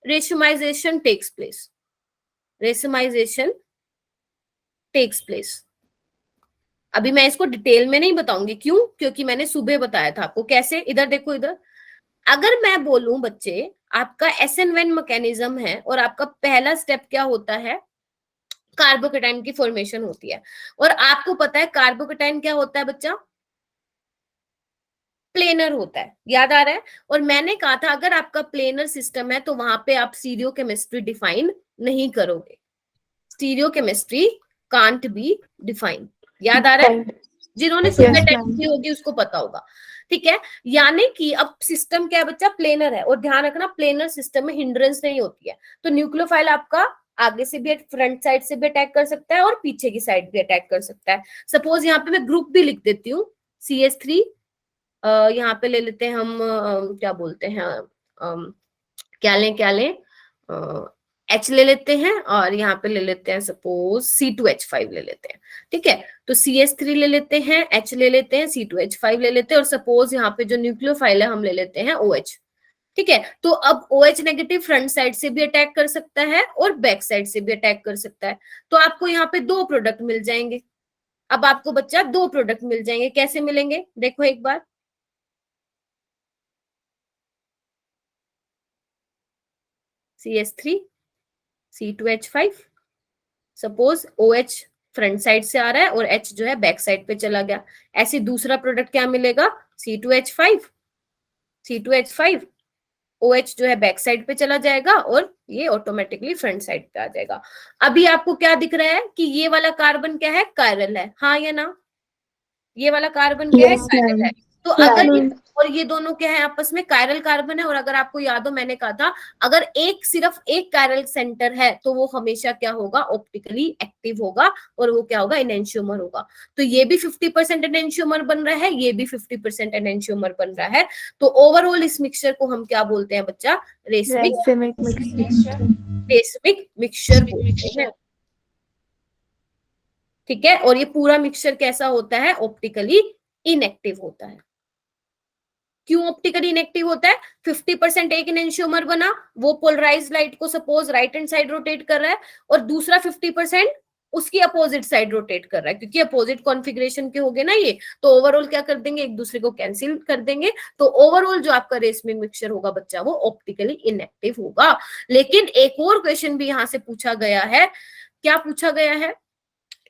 रेशमाइजेशन टेक्स प्लेस, रेशमाइजेशन टेक्स प्लेस। अभी मैं इसको डिटेल में नहीं बताऊंगी, क्यों, क्योंकि मैंने सुबह बताया था आपको कैसे। इधर देखो, इधर अगर मैं बोलूं बच्चे, आपका SN1 मैकेनिज्म है और आपका पहला स्टेप क्या होता है, कार्बोकेटाइन की फॉर्मेशन होती है। और आपको पता है कार्बोकेटाइन क्या होता है बच्चा, प्लेनर होता है, याद आ रहा है। और मैंने कहा था अगर आपका प्लेनर सिस्टम है तो वहां पे आप स्टीरियो केमिस्ट्री डिफाइन नहीं करोगे, stereo chemistry can't be define, याद आ रहा है। जिन्होंने सुबह टाइम की होगी उसको पता होगा, ठीक है। यानी कि अब सिस्टम क्या है बच्चा, प्लेनर है। और ध्यान रखना, प्लेनर सिस्टम में हिंड्रेंस नहीं होती है। तो न्यूक्लियोफाइल आपका आगे से भी, फ्रंट साइड से भी अटैक कर सकता है और पीछे की साइड भी अटैक कर सकता है। सपोज यहाँ पे मैं ग्रुप भी लिख देती हूँ, CS3, यहाँ पे ले लेते हैं हम, क्या बोलते हैं, क्या लें, H ले लेते हैं, और यहाँ पे ले लेते हैं सपोज C2H5 ले लेते हैं, ठीक है। तो CS3 ले लेते हैं, H ले लेते हैं, C2H5 ले लेते हैं, और सपोज यहाँ पे जो न्यूक्लियोफाइल है हम ले लेते हैं OH, ठीक है। तो अब OH नेगेटिव फ्रंट साइड से भी अटैक कर सकता है और बैक साइड से भी अटैक कर सकता है। तो आपको यहाँ पे 2 प्रोडक्ट मिल जाएंगे। अब आपको बच्चा 2 प्रोडक्ट मिल जाएंगे, कैसे मिलेंगे देखो एक बार। CS3 C2H5, suppose OH front side से आ रहा है और H जो है बैक साइड पे चला गया। ऐसे दूसरा प्रोडक्ट क्या मिलेगा, C2H5 OH जो है बैक साइड पे चला जाएगा और ये ऑटोमेटिकली फ्रंट साइड पे आ जाएगा। अभी आपको क्या दिख रहा है कि ये वाला कार्बन क्या है, कायरल है, हाँ या ना, ये वाला कार्बन क्या है, कायरल है। तो अगर ये और ये दोनों क्या है, आपस में कायरल कार्बन है। और अगर आपको याद हो, मैंने कहा था अगर सिर्फ एक कायरल सेंटर है तो वो हमेशा क्या होगा, ऑप्टिकली एक्टिव होगा, और वो क्या होगा, एनेंशियोमर होगा। तो ये भी 50% एनेंशियोमर बन रहा है, ये भी 50% एनेंशियोमर बन रहा है। तो ओवरऑल इस मिक्सचर को हम क्या बोलते हैं बच्चा, रेसमिक मिक्सचर बोलते हैं, ठीक है। और ये पूरा मिक्सचर कैसा होता है, ऑप्टिकली इनएक्टिव होता है। क्यों ऑप्टिकली इनएक्टिव होता है, 50% एक एनेंशियोमर बना, वो पोलराइज लाइट को suppose right hand side rotate कर रहा है, और दूसरा 50% उसकी अपोजिट साइड रोटेट कर रहा है, क्योंकि अपोजिट कॉन्फ़िगरेशन के हो गए ना ये। तो ओवरऑल क्या कर देंगे, एक दूसरे को कैंसिल कर देंगे। तो ओवरऑल जो आपका रेसमिक मिक्सचर होगा बच्चा, वो ऑप्टिकली इनएक्टिव होगा। लेकिन एक और क्वेश्चन भी यहां से पूछा गया है, क्या पूछा गया है,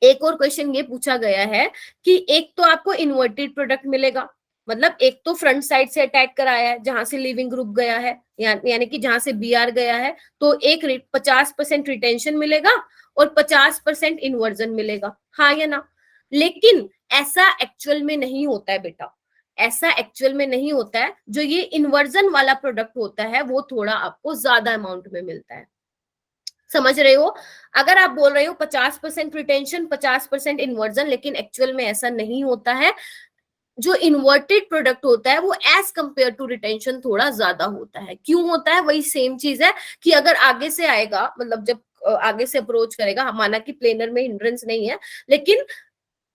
एक और क्वेश्चन ये पूछा गया है कि एक तो आपको इन्वर्टेड प्रोडक्ट मिलेगा, मतलब एक तो फ्रंट साइड से अटैक कराया है जहां से लिविंग ग्रुप गया है, यानी कि जहां से BR गया है, तो एक 50% रिटेंशन मिलेगा और 50% इन्वर्जन मिलेगा, हाँ या ना। लेकिन ऐसा एक्चुअल में नहीं होता है बेटा, ऐसा एक्चुअल में नहीं होता है। जो ये इन्वर्जन वाला प्रोडक्ट होता है वो थोड़ा आपको ज्यादा अमाउंट में मिलता है, समझ रहे हो। अगर आप बोल रहे हो 50% रिटेंशन 50% इन्वर्जन, लेकिन एक्चुअल में ऐसा नहीं होता है। जो इन्वर्टेड प्रोडक्ट होता है वो एज कंपेयर टू रिटेंशन थोड़ा ज्यादा होता है। क्यों होता है? वही सेम चीज है कि अगर आगे से आएगा, मतलब जब आगे से अप्रोच करेगा, माना कि प्लेनर में हिंड्रेंस नहीं है लेकिन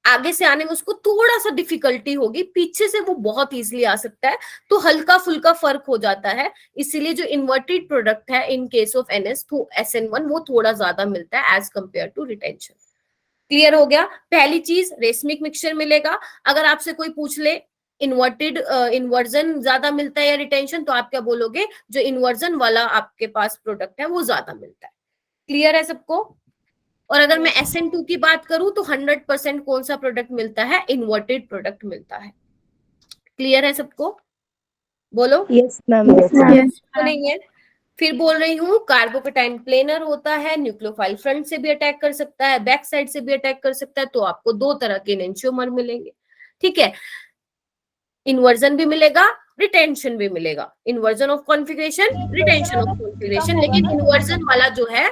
आगे से आने में उसको थोड़ा सा डिफिकल्टी होगी, पीछे से वो बहुत इजीली आ सकता है, तो हल्का फुल्का फर्क हो जाता है। इसीलिए जो इन्वर्टेड प्रोडक्ट है इन केस ऑफ एनएस तो SN1 वो थोड़ा ज्यादा मिलता है as compared to retention. Clear हो गया? पहली चीज रेसमिक मिक्सचर मिलेगा। अगर आपसे कोई पूछ ले इन्वर्टेड इन्वर्जन ज्यादा मिलता है या रिटेंशन, तो आप क्या बोलोगे? जो इन्वर्जन वाला आपके पास प्रोडक्ट है वो ज्यादा मिलता है। क्लियर है सबको? और अगर मैं SN2 की बात करूं तो 100% कौन सा प्रोडक्ट मिलता है? इन्वर्टेड प्रोडक्ट मिलता है। क्लियर है सबको? बोलो। Yes ma'am. तो नहीं है? फिर बोल रही हूँ कार्बोकेटाइन प्लेनर होता है, न्यूक्लियोफाइल फ्रंट से भी अटैक कर सकता है, बैक साइड से भी अटैक कर सकता है, तो आपको दो तरह के एनेंशियोमर मिलेंगे। ठीक है, इन्वर्जन भी मिलेगा, रिटेंशन भी मिलेगा। Inversion of configuration, retention of configuration, लेकिन इन्वर्जन वाला जो है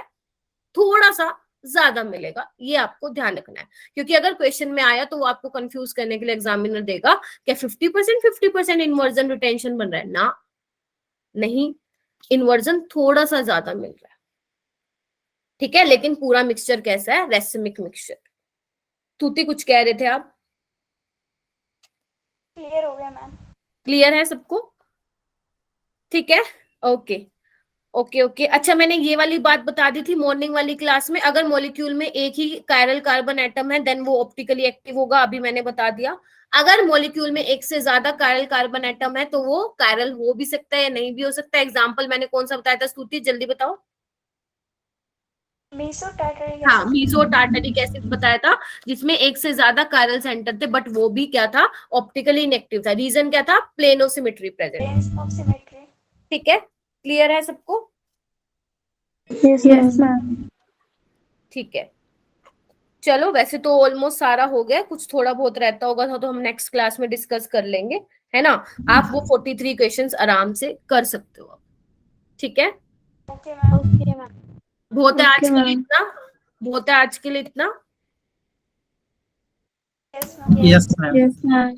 थोड़ा सा ज्यादा मिलेगा, ये आपको ध्यान रखना है। क्योंकि अगर क्वेश्चन में आया तो वो आपको कंफ्यूज करने के लिए एग्जामिनर देगा क्या 50% इन्वर्जन रिटेंशन बन रहा है ना, नहीं, इन्वर्जन थोड़ा सा ज्यादा मिल रहा है। ठीक है, लेकिन पूरा मिक्सचर कैसा है? Racemic mixture. तूती कुछ कह रहे थे आप? क्लियर हो गया मैम। क्लियर है सबको? ठीक है, ओके ओके ओके। अच्छा, मैंने ये वाली बात बता दी थी मॉर्निंग वाली क्लास में, अगर मॉलिक्यूल में एक ही कायरल कार्बन एटम है देन वो ऑप्टिकली एक्टिव होगा, अभी मैंने बता दिया। अगर मॉलिक्यूल में एक से ज्यादा कायरल कार्बन एटम है तो वो कायरल हो भी सकता है या नहीं भी हो सकता है। एग्जाम्पल मैंने कौन सा बताया था स्तुति, जल्दी बताओ। मीसो टार्टरिक हाँ, मीसो टार्टरिक एसिड बताया था, जिसमें एक से ज्यादा कायरल सेंटर थे, बट वो भी क्या था? ऑप्टिकली इनएक्टिव था। रीजन क्या था? Plane of symmetry present. Of symmetry. ठीक है, क्लियर है सबको? Yes ma'am. ठीक है, चलो वैसे तो ऑलमोस्ट सारा हो गया, कुछ थोड़ा बहुत रहता होगा तो हम नेक्स्ट क्लास में डिस्कस कर लेंगे, है ना। आप वो 43 क्वेश्चंस आराम से कर सकते हो। ठीक है, ओके मैम। बहुत है आज Okay, के लिए ma'am. इतना, बहुत है आज के लिए इतना। Yes ma'am. Yes ma'am. Yes ma'am.